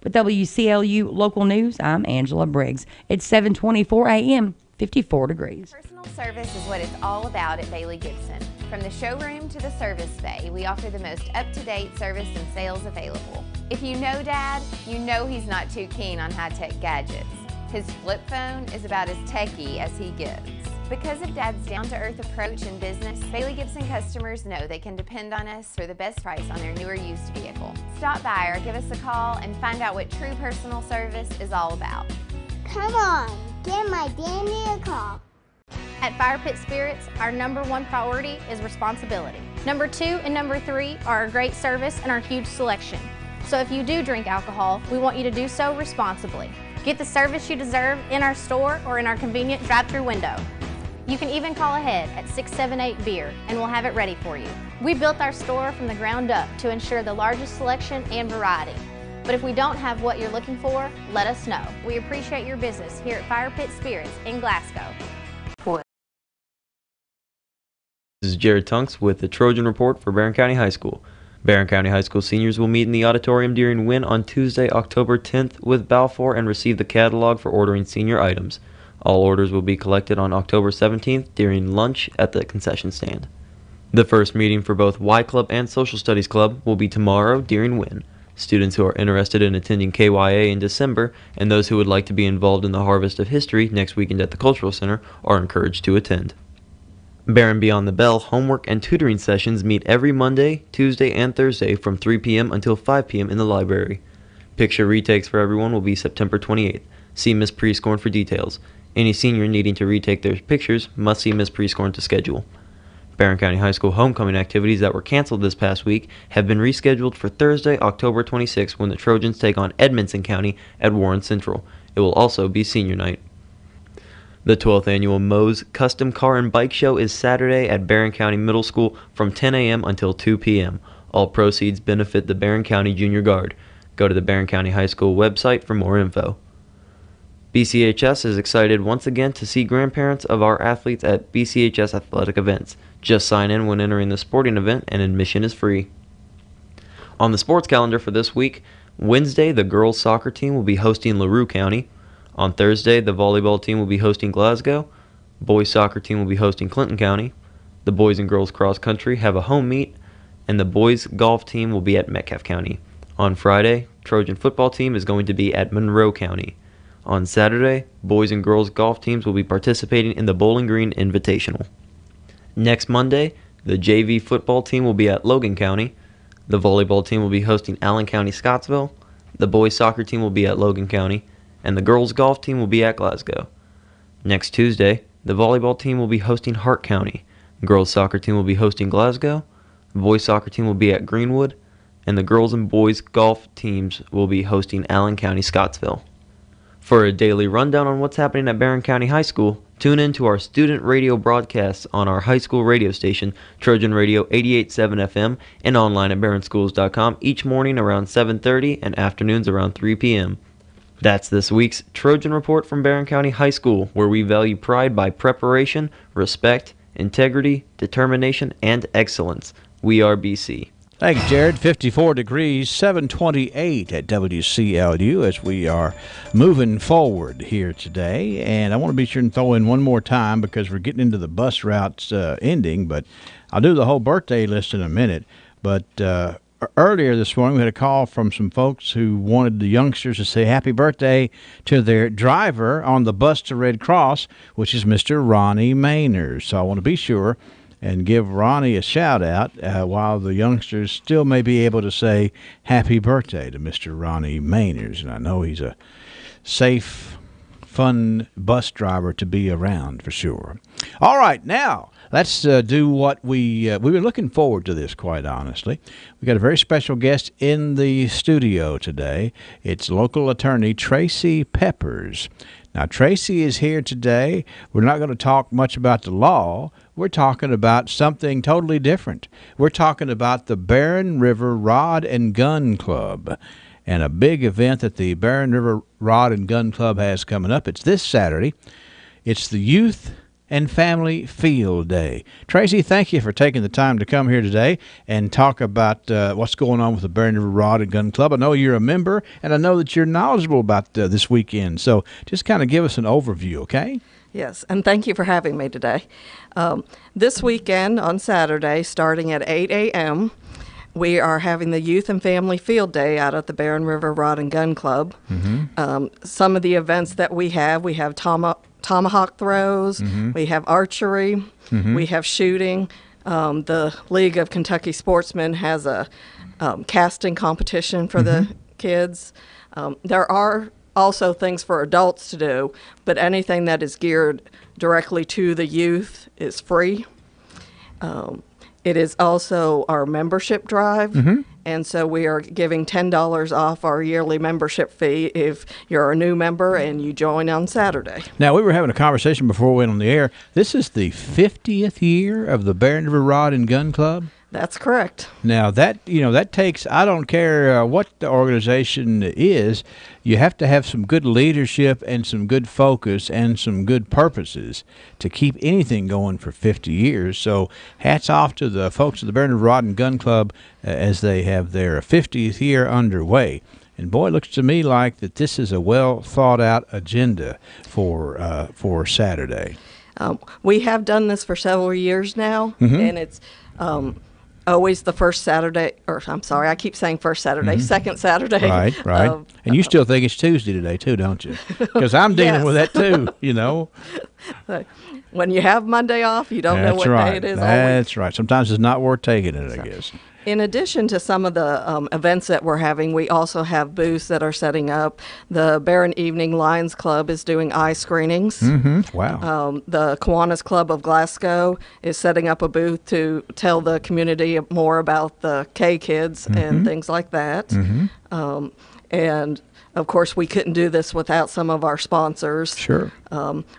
With WCLU Local News, I'm Angela Briggs. It's 7:24 a.m., 54 degrees. Personal service is what it's all about at Bailey Gibson. From the showroom to the service bay, we offer the most up-to-date service and sales available. If you know Dad, you know he's not too keen on high-tech gadgets. His flip phone is about as techy as he gets. Because of Dad's down-to-earth approach in business, Bailey Gibson customers know they can depend on us for the best price on their newer used vehicle. Stop by or give us a call and find out what true personal service is all about. Come on, give my Danny a call. At Fire Pit Spirits, our #1 priority is responsibility. Number 2 and number 3 are our great service and our huge selection. So if you do drink alcohol, we want you to do so responsibly. Get the service you deserve in our store or in our convenient drive-thru window. You can even call ahead at 678-BEER and we'll have it ready for you. We built our store from the ground up to ensure the largest selection and variety. But if we don't have what you're looking for, let us know. We appreciate your business here at Fire Pit Spirits in Glasgow. This is Jared Tunks with the Trojan Report for Barron County High School. Barron County High School seniors will meet in the auditorium during WIN on Tuesday, October 10th with Balfour and receive the catalog for ordering senior items. All orders will be collected on October 17th during lunch at the concession stand. The first meeting for both Y Club and Social Studies Club will be tomorrow during WIN. Students who are interested in attending KYA in December and those who would like to be involved in the Harvest of History next weekend at the Cultural Center are encouraged to attend. Barron Beyond the Bell homework and tutoring sessions meet every Monday, Tuesday, and Thursday from 3 p.m. until 5 p.m. in the library. Picture retakes for everyone will be September 28th. See Ms. Prescorn for details. Any senior needing to retake their pictures must see Ms. Prescorn to schedule. Barron County High School homecoming activities that were canceled this past week have been rescheduled for Thursday, October 26, when the Trojans take on Edmonson County at Warren Central. It will also be senior night. The 12th annual Moe's Custom Car and Bike Show is Saturday at Barron County Middle School from 10 a.m. until 2 p.m. All proceeds benefit the Barron County Junior Guard. Go to the Barron County High School website for more info. BCHS is excited once again to see grandparents of our athletes at BCHS athletic events. Just sign in when entering the sporting event and admission is free. On the sports calendar for this week, Wednesday the girls soccer team will be hosting LaRue County. On Thursday the volleyball team will be hosting Glasgow. Boys soccer team will be hosting Clinton County. The boys and girls cross country have a home meet, and the boys golf team will be at Metcalfe County. On Friday, Trojan football team is going to be at Monroe County. On Saturday, boys and girls golf teams will be participating in the Bowling Green Invitational. Next Monday, the JV football team will be at Logan County. The volleyball team will be hosting Allen County Scottsville. The boys soccer team will be at Logan County, and the girls golf team will be at Glasgow. Next Tuesday, the volleyball team will be hosting Hart County. The girls soccer team will be hosting Glasgow. The boys soccer team will be at Greenwood, and the girls and boys golf teams will be hosting Allen County Scottsville. For a daily rundown on what's happening at Barron County High School, tune in to our student radio broadcasts on our high school radio station, Trojan Radio 88.7 FM, and online at barronschools.com each morning around 7:30 and afternoons around 3 p.m. That's this week's Trojan Report from Barron County High School, where we value pride by preparation, respect, integrity, determination, and excellence. We are BC. Thank you, Jared. 54 degrees, 728 at WCLU as we are moving forward here today. And I want to be sure and throw in one more time because we're getting into the bus routes ending, but I'll do the whole birthday list in a minute. But earlier this morning, we had a call from some folks who wanted the youngsters to say happy birthday to their driver on the bus to Red Cross, which is Mr. Ronnie Mayners. So I want to be sure and give Ronnie a shout-out while the youngsters still may be able to say happy birthday to Mr. Ronnie Mayners. And I know he's a safe, fun bus driver to be around for sure. All right, now let's do what we were looking forward to this, quite honestly. We got a very special guest in the studio today. It's local attorney Tracy Peppers. Now, Tracy is here today. We're not going to talk much about the law. We're talking about something totally different. We're talking about the Barron River Rod and Gun Club and a big event that the Barron River Rod and Gun Club has coming up. It's this Saturday. It's the Youth and Family Field Day. Tracy, thank you for taking the time to come here today and talk about what's going on with the Barron River Rod and Gun Club. I know you're a member, and I know that you're knowledgeable about this weekend. So just kind of give us an overview, okay? Yes, and thank you for having me today. This weekend on Saturday, starting at 8 a.m., we are having the Youth and Family Field Day out at the Barron River Rod and Gun Club. Mm-hmm. Some of the events that we have tomahawk throws, we have archery, we have shooting. The League of Kentucky Sportsmen has a casting competition for the kids. There are also things for adults to do, but anything that is geared directly to the youth is free. It is also our membership drive, and so we are giving $10 off our yearly membership fee if you're a new member and you join on Saturday. Now, we were having a conversation before we went on the air. This is the 50th year of the Barron River Rod and Gun Club? That's correct. Now, that takes, I don't care what the organization is, you have to have some good leadership and some good focus and some good purposes to keep anything going for 50 years. So hats off to the folks at the Barron River Rod and Gun Club as they have their 50th year underway. And boy, it looks to me like that this is a well thought out agenda for Saturday. We have done this for several years now, and it's always the first Saturday, or I'm sorry, I keep saying first Saturday, second Saturday. Right. And you still think it's Tuesday today, too, don't you? Because I'm dealing with that, too, you know. when you have Monday off, you don't know what day it is all week. That's right. Sometimes it's not worth taking it, I guess. In addition to some of the events that we're having, we also have booths that are setting up. The Barron Evening Lions Club is doing eye screenings. Mm-hmm. Wow. The Kiwanis Club of Glasgow is setting up a booth to tell the community more about the K-Kids and things like that. And of course, we couldn't do this without some of our sponsors. Sure.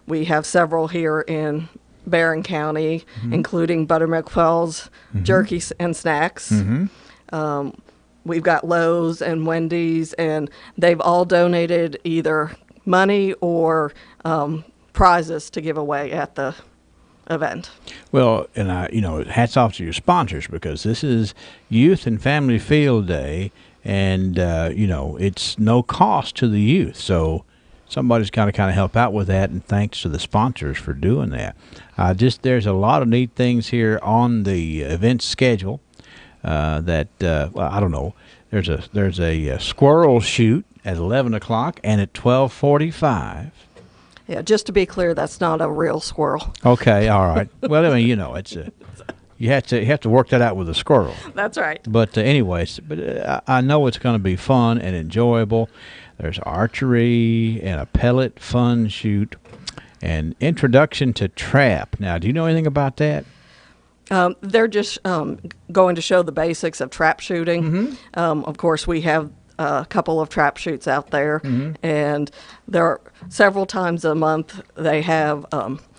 We have several here in Barron County, including Buttermilk Falls Jerky and Snacks. We've got Lowe's and Wendy's, and they've all donated either money or prizes to give away at the event. Well, and hats off to your sponsors, because this is Youth and Family Field Day, and it's no cost to the youth. So somebody's got to kind of help out with that, and thanks to the sponsors for doing that. There's a lot of neat things here on the event schedule I don't know. There's a squirrel shoot at 11 o'clock and at 12:45. Yeah, just to be clear, that's not a real squirrel. Okay, all right. Well, I mean, it's you have to work that out with a squirrel. That's right. But I know it's going to be fun and enjoyable. There's archery and a pellet fun shoot and introduction to trap. Now, do you know anything about that? They're just going to show the basics of trap shooting. Of course, we have a couple of trap shoots out there, and there are several times a month they have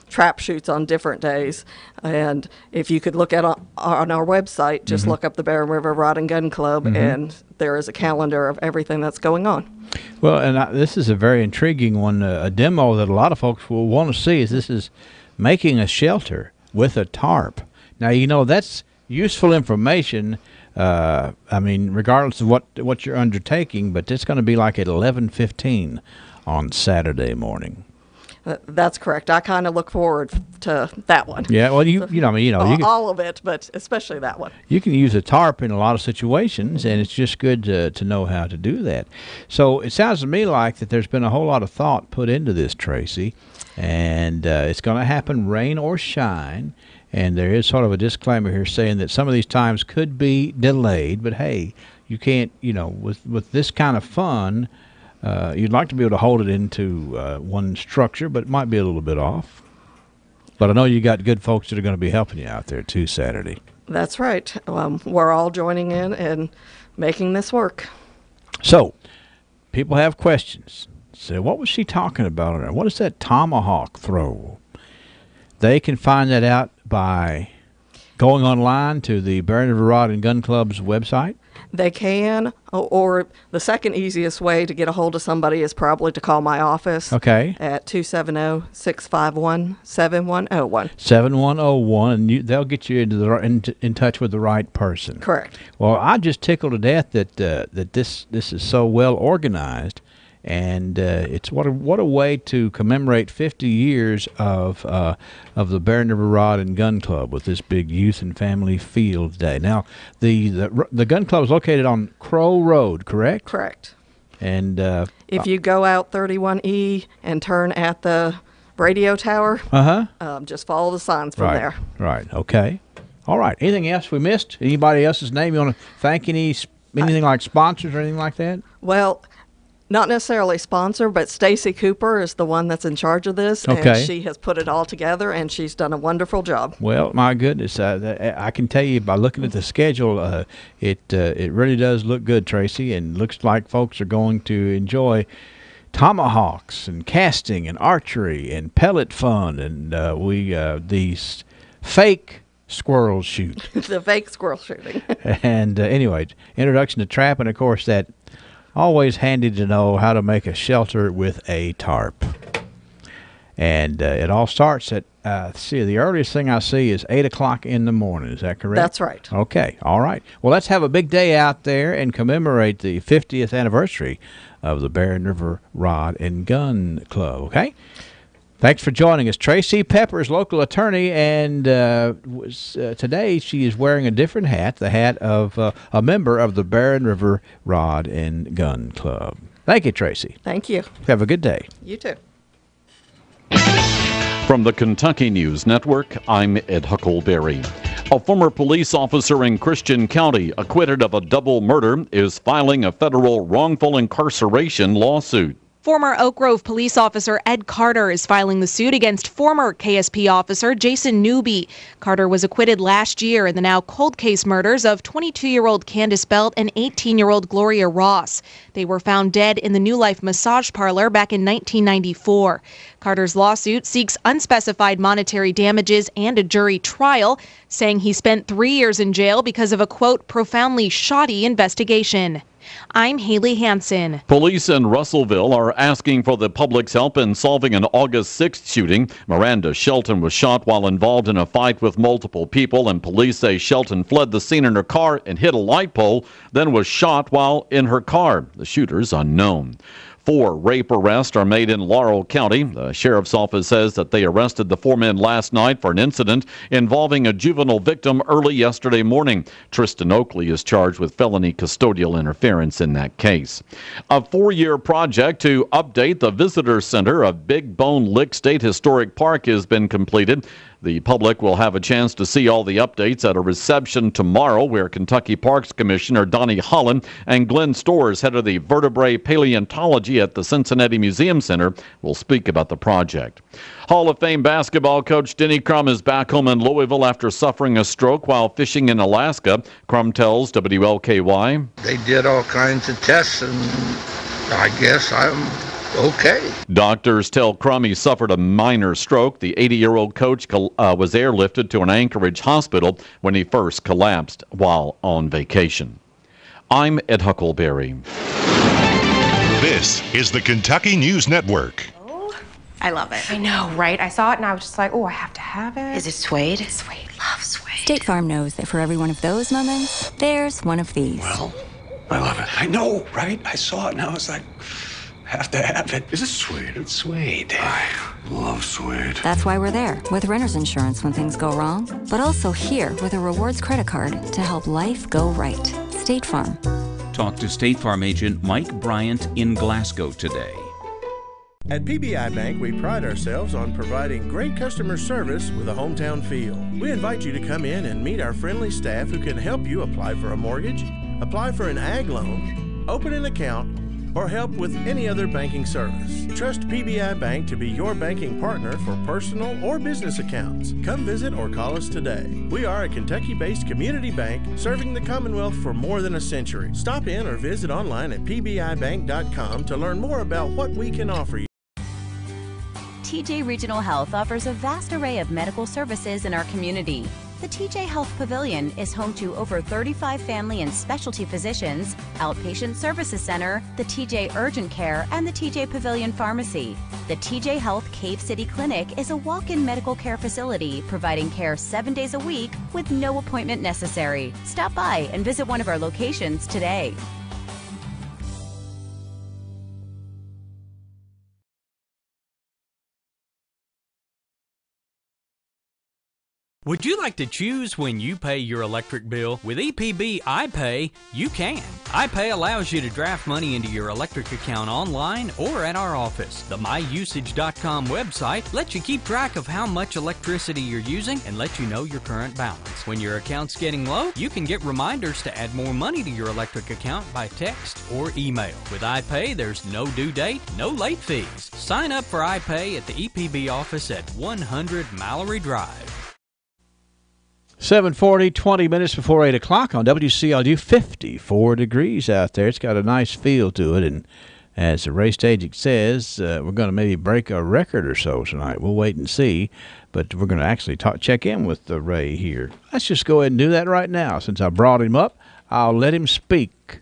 trap shoots on different days. And if you could look at on our website, just look up the Barron River Rod and Gun Club, and there is a calendar of everything that's going on. Well, and this is a very intriguing one. A demo that a lot of folks will want to see is making a shelter with a tarp. Now, that's useful information, regardless of what you're undertaking, but it's going to be like at 11:15 on Saturday morning. That's correct. I kind of look forward to that one. Yeah, well, you can, all of it, but especially that one. You can use a tarp in a lot of situations, and it's just good to know how to do that. So it sounds to me like that there's been a whole lot of thought put into this, Tracy, and it's going to happen rain or shine. And there is sort of a disclaimer here saying that some of these times could be delayed, but hey, you can't, with this kind of fun, you'd like to be able to hold it into one structure, but it might be a little bit off. But I know you got good folks that are going to be helping you out there too Saturday. That's right. We're all joining in and making this work. So, people have questions. Say, what was she talking about? What is that tomahawk throw? They can find that out by going online to the Barron River Rod and Gun Club's website. They can, or the second easiest way to get a hold of somebody is probably to call my office. Okay. At 270-651-7101. 7101, and they'll get you in touch with the right person. Correct. Well, I just tickled to death that this is so well organized. And it's what a way to commemorate 50 years of the Barron River Rod and Gun Club with this big Youth and Family Field Day. Now, the gun club is located on Crow Road, correct? Correct. And if you go out 31E and turn at the radio tower, just follow the signs from there. Right. Okay. All right. Anything else we missed? Anybody else's name you want to thank? Anything like sponsors or anything like that? Well, not necessarily sponsor, but Stacy Cooper is the one that's in charge of this, okay. And she has put it all together, and she's done a wonderful job. Well, my goodness, I can tell you by looking at the schedule, it really does look good, Tracy, and looks like folks are going to enjoy tomahawks and casting and archery and pellet fun, and these fake squirrel shoot. The fake squirrel shooting. And anyway, introduction to trap, and of course that. Always handy to know how to make a shelter with a tarp. And it all starts at, the earliest thing I see is 8 o'clock in the morning. Is that correct? That's right. Okay. All right. Well, let's have a big day out there and commemorate the 50th anniversary of the Barron River Rod and Gun Club. Okay? Thanks for joining us. Tracy Peppers, local attorney, and today she is wearing a different hat, the hat of a member of the Barron River Rod and Gun Club. Thank you, Tracy. Thank you. Have a good day. You too. From the Kentucky News Network, I'm Ed Huckleberry. A former police officer in Christian County, acquitted of a double murder, is filing a federal wrongful incarceration lawsuit. Former Oak Grove police officer Ed Carter is filing the suit against former KSP officer Jason Newby. Carter was acquitted last year in the now cold case murders of 22-year-old Candace Belt and 18-year-old Gloria Ross. They were found dead in the New Life massage parlor back in 1994. Carter's lawsuit seeks unspecified monetary damages and a jury trial, saying he spent 3 years in jail because of a, quote, profoundly shoddy investigation. I'm Haley Hansen. Police in Russellville are asking for the public's help in solving an August 6th shooting. Miranda Shelton was shot while involved in a fight with multiple people, and police say Shelton fled the scene in her car and hit a light pole, then was shot while in her car. The shooter's unknown. 4 rape arrests are made in Laurel County. The sheriff's office says that they arrested the 4 men last night for an incident involving a juvenile victim early yesterday morning. Tristan Oakley is charged with felony custodial interference in that case. A 4-year project to update the visitor center of Big Bone Lick State Historic Park has been completed. The public will have a chance to see all the updates at a reception tomorrow, where Kentucky Parks Commissioner Donnie Holland and Glenn Storrs, head of the vertebrae paleontology at the Cincinnati Museum Center, will speak about the project. Hall of Fame basketball coach Denny Crum is back home in Louisville after suffering a stroke while fishing in Alaska. Crum tells WLKY. They did all kinds of tests, and I guess I'm okay. Doctors tell Crum he suffered a minor stroke. The 80-year-old coach was airlifted to an Anchorage hospital when he first collapsed while on vacation. I'm Ed Huckleberry. This is the Kentucky News Network. I love it. I know, right? I saw it and I was just like, oh, I have to have it. Is it suede? It's suede. Love suede. State Farm knows that for every one of those moments, there's one of these. Well, I love it. I know, right? I saw it and I was like, have to have it. Is it suede? It's suede. I love suede. That's why we're there with renter's insurance when things go wrong, but also here with a rewards credit card to help life go right. State Farm. Talk to State Farm agent Mike Bryant in Glasgow today. At PBI Bank, we pride ourselves on providing great customer service with a hometown feel. We invite you to come in and meet our friendly staff who can help you apply for a mortgage, apply for an ag loan, open an account, or help with any other banking service. Trust PBI Bank to be your banking partner for personal or business accounts. Come visit or call us today. We are a Kentucky-based community bank serving the Commonwealth for more than a century. Stop in or visit online at pbibank.com to learn more about what we can offer you. TJ Regional Health offers a vast array of medical services in our community. The TJ Health Pavilion is home to over 35 family and specialty physicians, outpatient services center, the TJ Urgent Care, and the TJ Pavilion Pharmacy. The TJ Health Cave City Clinic is a walk-in medical care facility providing care 7 days a week with no appointment necessary. Stop by and visit one of our locations today. Would you like to choose when you pay your electric bill? With EPB iPay, you can. iPay allows you to draft money into your electric account online or at our office. The myusage.com website lets you keep track of how much electricity you're using and lets you know your current balance. When your account's getting low, you can get reminders to add more money to your electric account by text or email. With iPay, there's no due date, no late fees. Sign up for iPay at the EPB office at 100 Mallory Drive. 7:40, 20 minutes before 8 o'clock on WCLU. 54 degrees out there. It's got a nice feel to it. And as the race agent says, we're going to maybe break a record or so tonight. We'll wait and see. But we're going to actually check in with Ray here. Let's just go ahead and do that right now. Since I brought him up, I'll let him speak.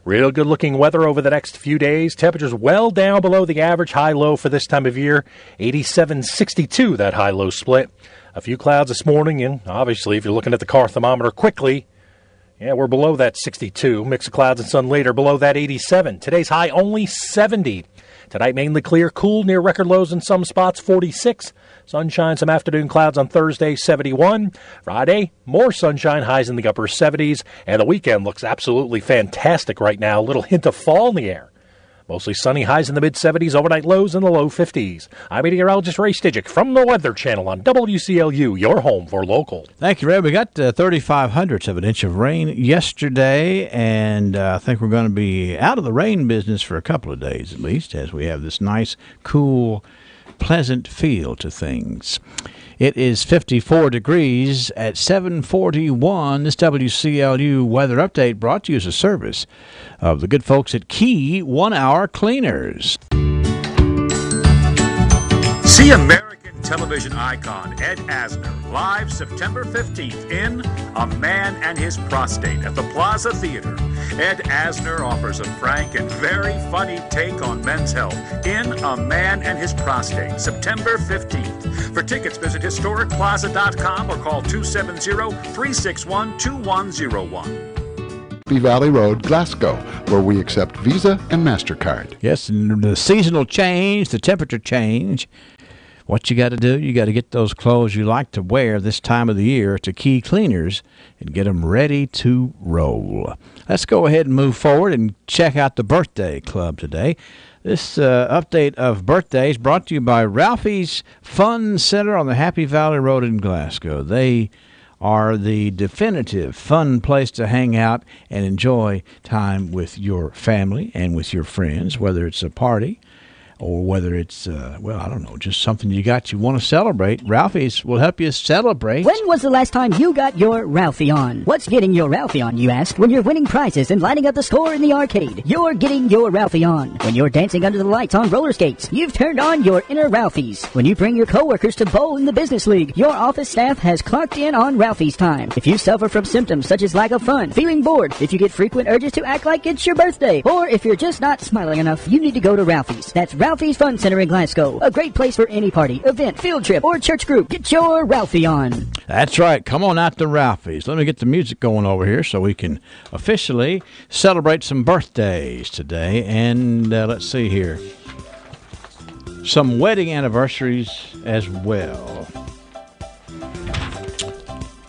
Real good-looking weather over the next few days. Temperatures well down below the average high-low for this time of year. 87-62, that high-low split. A few clouds this morning, and obviously, if you're looking at the car thermometer quickly, yeah, we're below that 62. Mix of clouds and sun later, below that 87. Today's high only 70. Tonight, mainly clear, cool, near record lows in some spots, 46. Sunshine, some afternoon clouds on Thursday, 71. Friday, more sunshine, highs in the upper 70s. And the weekend looks absolutely fantastic right now. A little hint of fall in the air. Mostly sunny, highs in the mid-70s, overnight lows in the low 50s. I'm meteorologist Ray Stidgick from the Weather Channel on WCLU, your home for local. Thank you, Ray. We got 35/100ths of an inch of rain yesterday, and I think we're going to be out of the rain business for a couple of days at least, as we have this nice, cool, pleasant feel to things. It is 54 degrees at 7:41. This WCLU weather update brought to you as a service of the good folks at Key 1 Hour Cleaners. See American television icon Ed Asner live September 15th in A Man and His Prostate at the Plaza Theater. Ed Asner offers a frank and very funny take on men's health in A Man and His Prostate, September 15th. For tickets, visit historicplaza.com or call 270-361-2101. Happy Valley Road, Glasgow, where we accept Visa and MasterCard. Yes, and the seasonal change, the temperature change. What you got to do, you got to get those clothes you like to wear this time of the year to Key Cleaners and get them ready to roll. Let's go ahead and move forward and check out the birthday club today. This update of birthdays brought to you by Ralphie's Fun Center on the Happy Valley Road in Glasgow. They are the definitive fun place to hang out and enjoy time with your family and with your friends, whether it's a party or whether it's, just something you want to celebrate. Ralphie's will help you celebrate. When was the last time you got your Ralphie on? What's getting your Ralphie on, you ask? When you're winning prizes and lining up the score in the arcade, you're getting your Ralphie on. When you're dancing under the lights on roller skates, you've turned on your inner Ralphies. When you bring your coworkers to bowl in the business league, your office staff has clocked in on Ralphie's time. If you suffer from symptoms such as lack of fun, feeling bored, if you get frequent urges to act like it's your birthday, or if you're just not smiling enough, you need to go to Ralphie's. That's Ralphie's Fun Center in Glasgow. A great place for any party, event, field trip, or church group. Get your Ralphie on. That's right. Come on out to Ralphie's. Let me get the music going over here so we can officially celebrate some birthdays today. And let's see here. Some wedding anniversaries as well.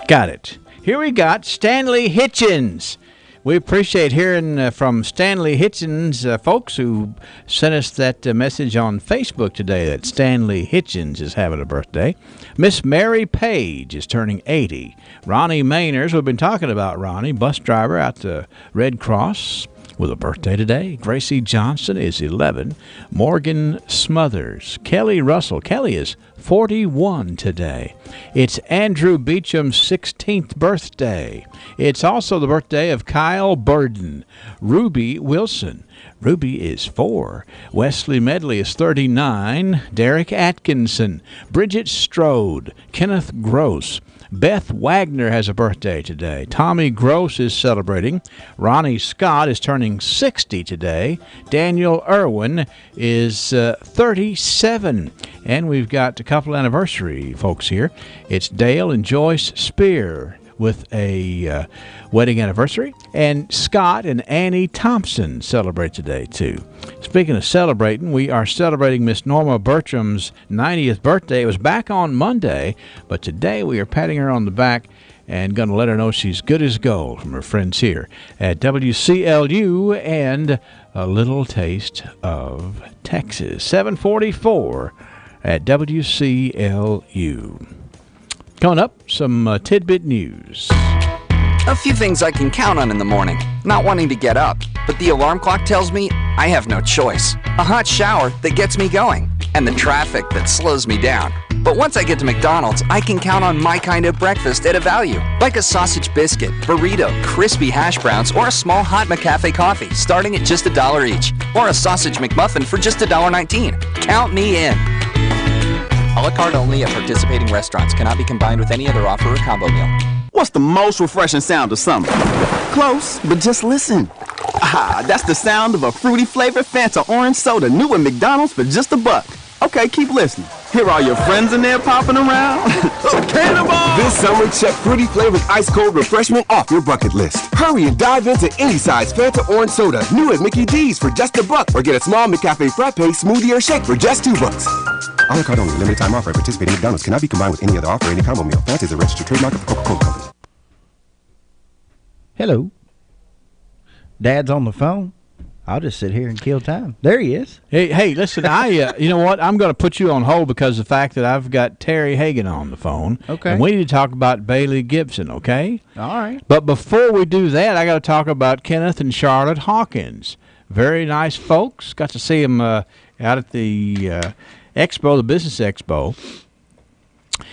Got it. Here we got Stanley Hitchens. We appreciate hearing from Stanley Hitchens, folks who sent us that message on Facebook today that Stanley Hitchens is having a birthday. Miss Mary Page is turning 80. Ronnie Mainers, we've been talking about Ronnie, bus driver out to Red Cross, with a birthday today. Gracie Johnson is 11. Morgan Smothers. Kelly Russell. Kelly is 41 today. It's Andrew Beecham's 16th birthday. It's also the birthday of Kyle Burden. Ruby Wilson. Ruby is 4. Wesley Medley is 39. Derek Atkinson. Bridget Strode. Kenneth Gross. Beth Wagner has a birthday today. Tommy Gross is celebrating. Ronnie Scott is turning 60 today. Daniel Irwin is 37. And we've got a couple anniversary folks here. It's Dale and Joyce Spear with a wedding anniversary. And Scott and Annie Thompson celebrate today, too. Speaking of celebrating, we are celebrating Miss Norma Bertram's 90th birthday. It was back on Monday, but today we are patting her on the back and going to let her know she's good as gold from her friends here at WCLU and a little taste of Texas. 744 at WCLU. Coming up, some tidbit news. A few things I can count on in the morning. Not wanting to get up, but the alarm clock tells me I have no choice. A hot shower that gets me going, and the traffic that slows me down. But once I get to McDonald's, I can count on my kind of breakfast at a value. Like a sausage biscuit, burrito, crispy hash browns, or a small hot McCafe coffee starting at just $1 each. Or a sausage McMuffin for just $1.19. Count me in. A la carte only at participating restaurants. Cannot be combined with any other offer or combo meal. What's the most refreshing sound of summer? Close, but just listen. Ah, that's the sound of a fruity flavored Fanta orange soda new at McDonald's for just $1. Okay, keep listening. Hear all your friends in there popping around? Cannonball! This summer, check fruity flavored ice cold refreshment off your bucket list. Hurry and dive into any size Fanta orange soda new at Mickey D's for just $1, or get a small McCafe frappe smoothie or shake for just $2. A la carte only. Limited time offer at participating McDonald's. Cannot be combined with any other offer or any combo meal. Fanta is a registered trademark of the Coca-Cola Company. Hello. Dad's on the phone? I'll just sit here and kill time. There he is. Hey, listen, you know what? I'm going to put you on hold because of the fact that I've got Terry Hagan on the phone. Okay. And we need to talk about Bailey Gibson, okay? All right. But before we do that, I got to talk about Kenneth and Charlotte Hawkins. Very nice folks. Got to see them out at the expo, the business expo.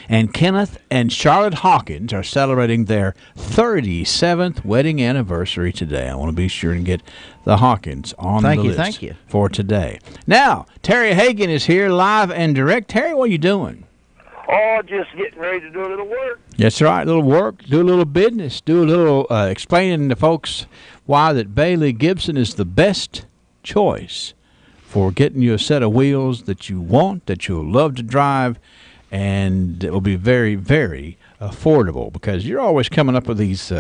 And Kenneth and Charlotte Hawkins are celebrating their 37th wedding anniversary today. I want to be sure and get the Hawkins on the list thank you. for today. Now, Terry Hagan is here live and direct. Terry, what are you doing? Oh, just getting ready to do a little work. That's right, a little work, do a little business, do a little explaining to folks why that Bailey Gibson is the best choice for getting you a set of wheels that you want, that you'll love to drive, and it will be very, very affordable because you're always coming up with these,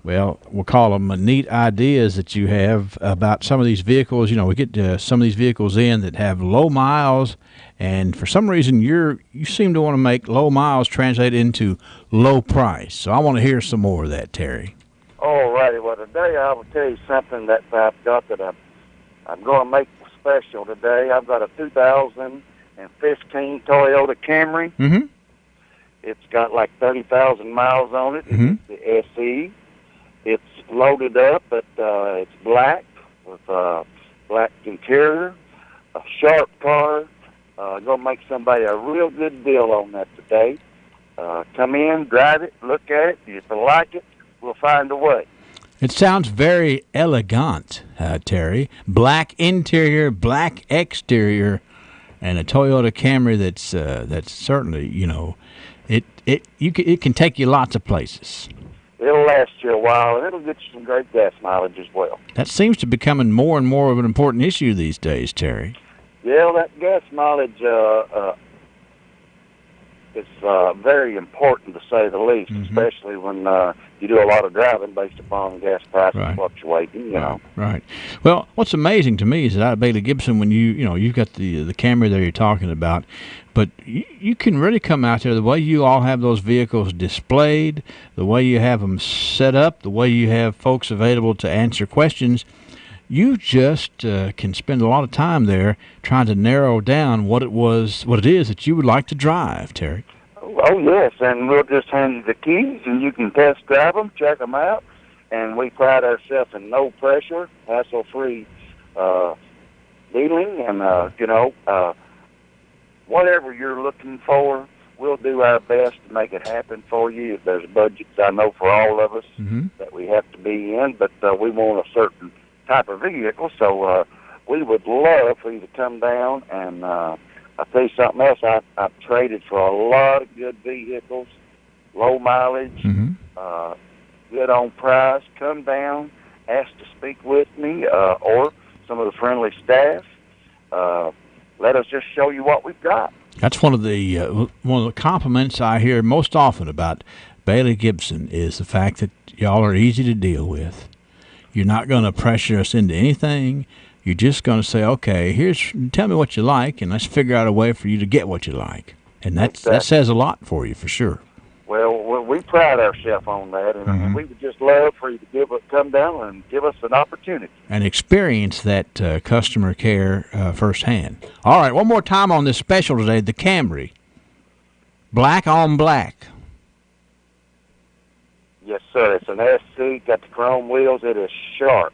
we'll call them neat ideas that you have about some of these vehicles. You know, we get some of these vehicles in that have low miles, and for some reason you seem to want to make low miles translate into low price. So I want to hear some more of that, Terry. All righty. Well, today I will tell you something that I've got that I'm going to make special today. I've got a 2015 Toyota Camry. Mm-hmm. It's got like 30,000 miles on it. Mm-hmm. It's the SE. It's loaded up, but it's black with black interior, a sharp car. Going to make somebody a real good deal on that today. Come in, drive it, look at it. If you like it, we'll find a way. It sounds very elegant, Terry. Black interior, black exterior, and a Toyota Camry that's certainly, you know, it can take you lots of places. It'll last you a while, and it'll get you some great gas mileage as well. That seems to be becoming more and more of an important issue these days, Terry. Yeah, that gas mileage is very important, to say the least, especially when you do a lot of driving based upon gas prices fluctuating, you know. Right. Well, what's amazing to me is that out of Bailey Gibson, when you've got the Camry there you're talking about, but you can really come out there, the way you all have those vehicles displayed, the way you have them set up, the way you have folks available to answer questions. You just can spend a lot of time there trying to narrow down what it is that you would like to drive, Terry. Oh, yes, and we'll just hand you the keys, and you can test drive them, check them out, and we pride ourselves in no pressure, hassle-free dealing, and, whatever you're looking for, we'll do our best to make it happen for you. There's budgets, I know, for all of us that we have to be in, but we want a certain type of vehicle, so we would love for you to come down, and I'll tell you something else. I've traded for a lot of good vehicles, low mileage, good on price. Come down, ask to speak with me or some of the friendly staff. Let us just show you what we've got. That's one of the compliments I hear most often about Bailey Gibson is the fact that y'all are easy to deal with. You're not going to pressure us into anything. You're just going to say, okay, tell me what you like, and let's figure out a way for you to get what you like. And that says a lot for you, for sure. Well, we pride ourselves on that, and we would just love for you to come down and give us an opportunity. And experience that customer care firsthand. All right, one more time on this special today, the Camry. Black on black. Yes, sir. It's an SC, got the chrome wheels. It is sharp.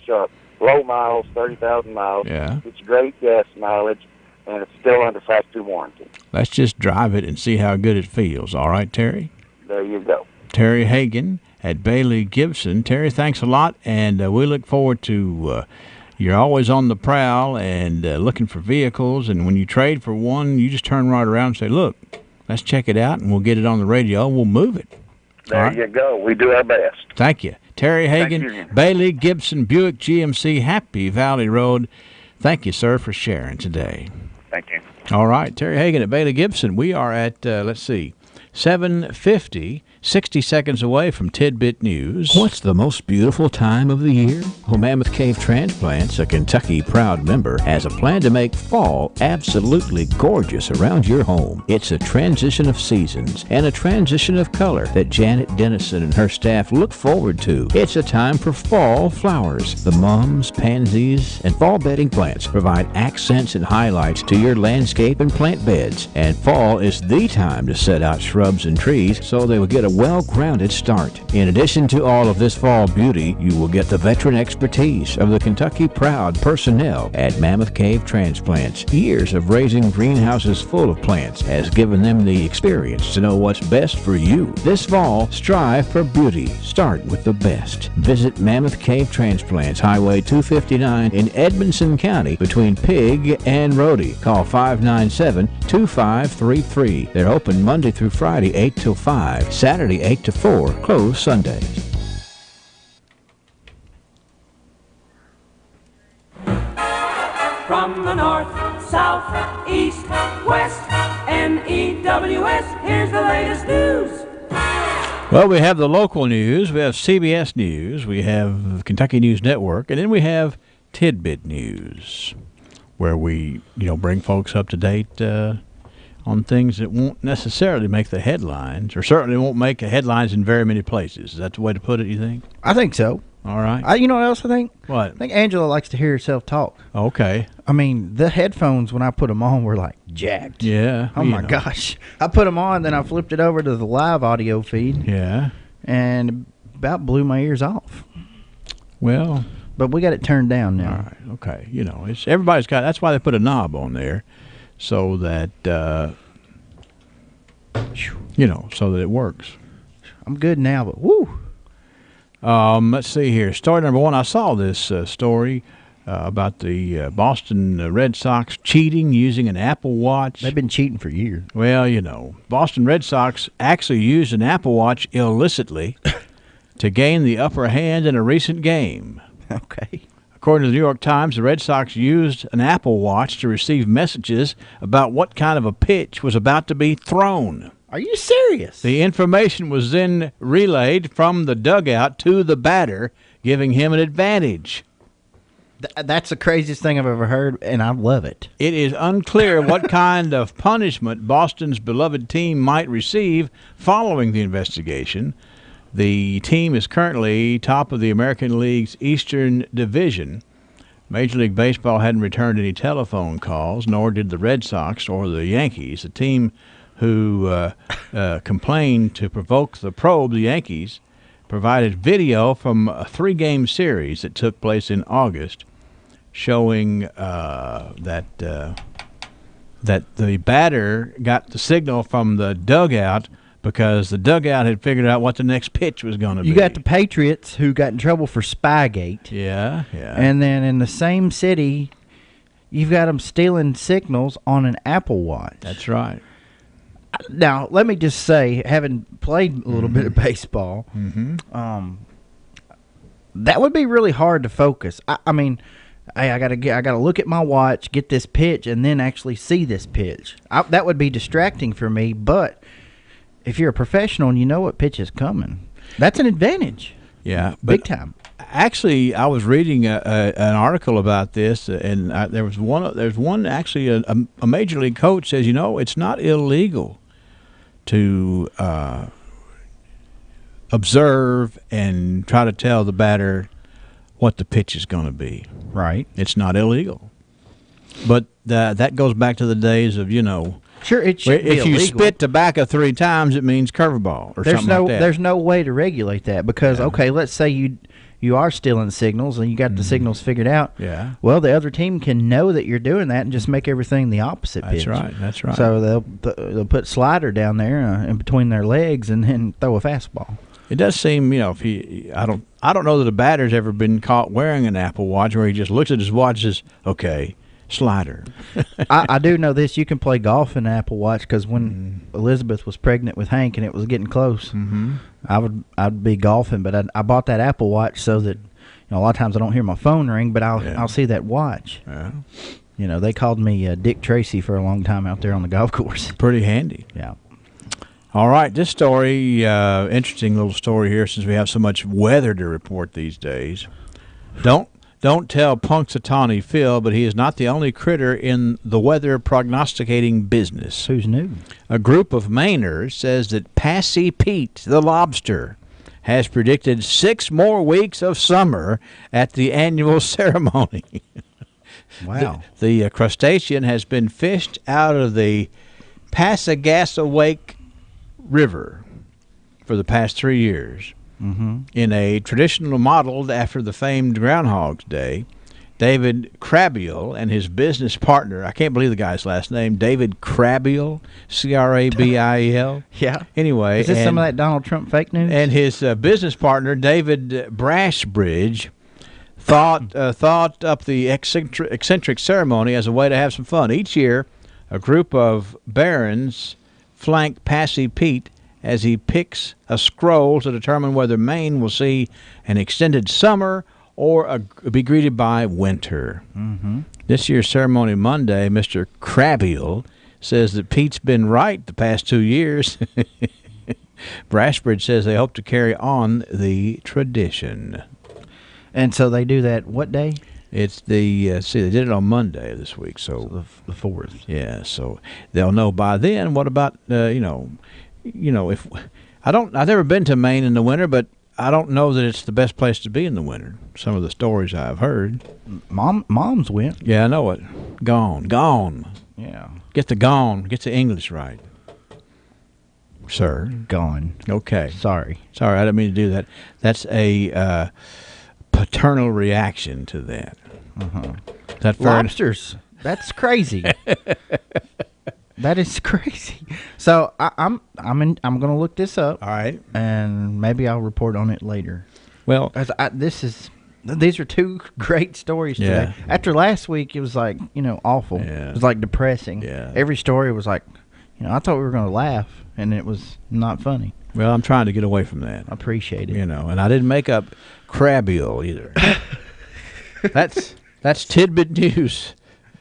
Sharp. Low miles, 30,000 miles. Yeah. It's great gas mileage, and it's still under factory warranty. Let's just drive it and see how good it feels. All right, Terry? There you go. Terry Hagan at Bailey Gibson. Terry, thanks a lot, and we look forward to you're always on the prowl and looking for vehicles, and when you trade for one, you just turn right around and say, look, let's check it out, and we'll get it on the radio, and we'll move it. There you go. We do our best. Thank you. Terry Hagan, Bailey Gibson, Buick GMC, Happy Valley Road. Thank you, sir, for sharing today. Thank you. All right, Terry Hagan at Bailey Gibson. We are at, let's see, 7:50, 60 seconds away from Tidbit News. What's the most beautiful time of the year? Well, Mammoth Cave Transplants, a Kentucky proud member, has a plan to make fall absolutely gorgeous around your home. It's a transition of seasons and a transition of color that Janet Dennison and her staff look forward to. It's a time for fall flowers. The mums, pansies, and fall bedding plants provide accents and highlights to your landscape and plant beds. And fall is the time to set out shrubs and trees so they will get a well-grounded start. In addition to all of this fall beauty, you will get the veteran expertise of the Kentucky proud personnel at Mammoth Cave Transplants. Years of raising greenhouses full of plants has given them the experience to know what's best for you. This fall, strive for beauty. Start with the best. Visit Mammoth Cave Transplants, Highway 259 in Edmonson County between Pig and Rhodey. Call 597-2533. They're open Monday through Friday 8 till 5, Saturday 8 to 4, closed Sundays. From the north, south, east, west, NEWS, here's the latest news. Well, we have the local news, we have CBS News, we have Kentucky News Network, and then we have Tidbit News, where we, bring folks up to date on things that won't necessarily make the headlines, or certainly won't make headlines in very many places. Is that the way to put it, you think? I think so. All right. You know what else I think? What? I think Angela likes to hear herself talk. Okay. I mean, the headphones, when I put them on, were like jacked. Yeah. Oh, my gosh. I put them on, then I flipped it over to the live audio feed. Yeah. And about blew my ears off. Well. But we got it turned down now. All right. Okay. It's everybody's got, that's why they put a knob on there, so that, so that it works. I'm good now, but woo. Let's see here. Story number one. I saw this story about the Boston Red Sox cheating using an Apple Watch. They've been cheating for years. Well, Boston Red Sox actually used an Apple Watch illicitly to gain the upper hand in a recent game. Okay. According to the New York Times, the Red Sox used an Apple Watch to receive messages about what kind of a pitch was about to be thrown. Are you serious? The information was then relayed from the dugout to the batter, giving him an advantage. That's the craziest thing I've ever heard, and I love it. It is unclear what kind of punishment Boston's beloved team might receive following the investigation. The team is currently top of the American League's Eastern Division. Major League Baseball hadn't returned any telephone calls, nor did the Red Sox or the Yankees. The team who complained to provoke the probe, the Yankees, provided video from a 3-game series that took place in August, showing that the batter got the signal from the dugout because the dugout had figured out what the next pitch was going to be. You got the Patriots who got in trouble for Spygate. Yeah. And then in the same city, you've got them stealing signals on an Apple Watch. That's right. Now, let me just say, having played a little bit of baseball, that would be really hard to focus. I mean, hey, I gotta look at my watch, get this pitch, and then actually see this pitch. That would be distracting for me. But if you're a professional and you know what pitch is coming, that's an advantage. Yeah, big time. Actually, I was reading an article about this, and there's one actually a major league coach says, it's not illegal to observe and try to tell the batter what the pitch is going to be. Right. It's not illegal. But that goes back to the days of, Sure, it should be if you illegal. spit tobacco 3 times, it means curveball or something like that. There's no way to regulate that because, okay, let's say you are stealing signals and you got the signals figured out. Yeah. Well, the other team can know that you're doing that and just make everything the opposite pitch. That's right. So they'll put slider down there in between their legs and then throw a fastball. It does seem, I don't know that a batter's ever been caught wearing an Apple Watch where he just looks at his watch and says, okay, slider. I do know this. You can play golf in an Apple Watch because when Elizabeth was pregnant with Hank and it was getting close, I'd be golfing. But I bought that Apple Watch so that a lot of times I don't hear my phone ring, but I'll see that watch. Yeah. They called me Dick Tracy for a long time out there on the golf course. Pretty handy. Yeah. All right, this story, interesting little story here since we have so much weather to report these days. Don't tell Punxsutawney Phil, but he is not the only critter in the weather prognosticating business. Who's new? A group of Mainers says that Passy Pete, the lobster, has predicted 6 more weeks of summer at the annual ceremony. Wow. The crustacean has been fished out of the Passagasawake River for the past 3 years. In a traditional modeled after the famed Groundhog's Day. David Krabiel and his business partner, I can't believe the guy's last name, David Krabiel, Krabiel. Yeah. Anyway. Is this some of that Donald Trump fake news? And his business partner, David Brashbridge, thought up the eccentric ceremony as a way to have some fun. Each year, a group of barons flank Passy Pete as he picks a scroll to determine whether Maine will see an extended summer or be greeted by winter. This year's ceremony Monday, Mr. Krabiel says that Pete's been right the past 2 years. Brashbridge says they hope to carry on the tradition. And so they do that what day? It's the they did it on Monday this week, so the 4th. Yeah, so they'll know by then. What about if I've never been to Maine in the winter, but I don't know that it's the best place to be in the winter. Some of the stories I've heard. Mom's went. Yeah, I know it. Gone. Yeah. Get the English right, sir. Gone. Okay. Sorry, I didn't mean to do that. That's a paternal reaction to that. Is that fair? Lobsters. That's crazy. That is crazy. So I'm going to look this up. All right, and maybe I'll report on it later. Well, these are 2 great stories today. After last week, it was like awful. Yeah. It was like depressing. Yeah. Every story was like, I thought we were going to laugh, and it was not funny. Well, I'm trying to get away from that. I appreciate it. And I didn't make up Krabiel either. That's tidbit news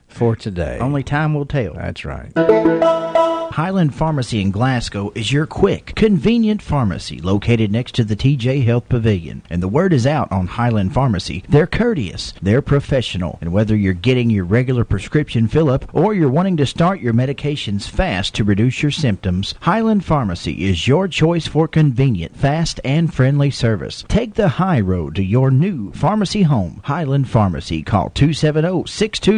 for today. Only time will tell. That's right. Highland Pharmacy in Glasgow is your quick, convenient pharmacy located next to the TJ Health Pavilion. And the word is out on Highland Pharmacy. They're courteous, they're professional, and whether you're getting your regular prescription fill-up or you're wanting to start your medications fast to reduce your symptoms, Highland Pharmacy is your choice for convenient, fast, and friendly service. Take the high road to your new pharmacy home. Highland Pharmacy. Call 270-62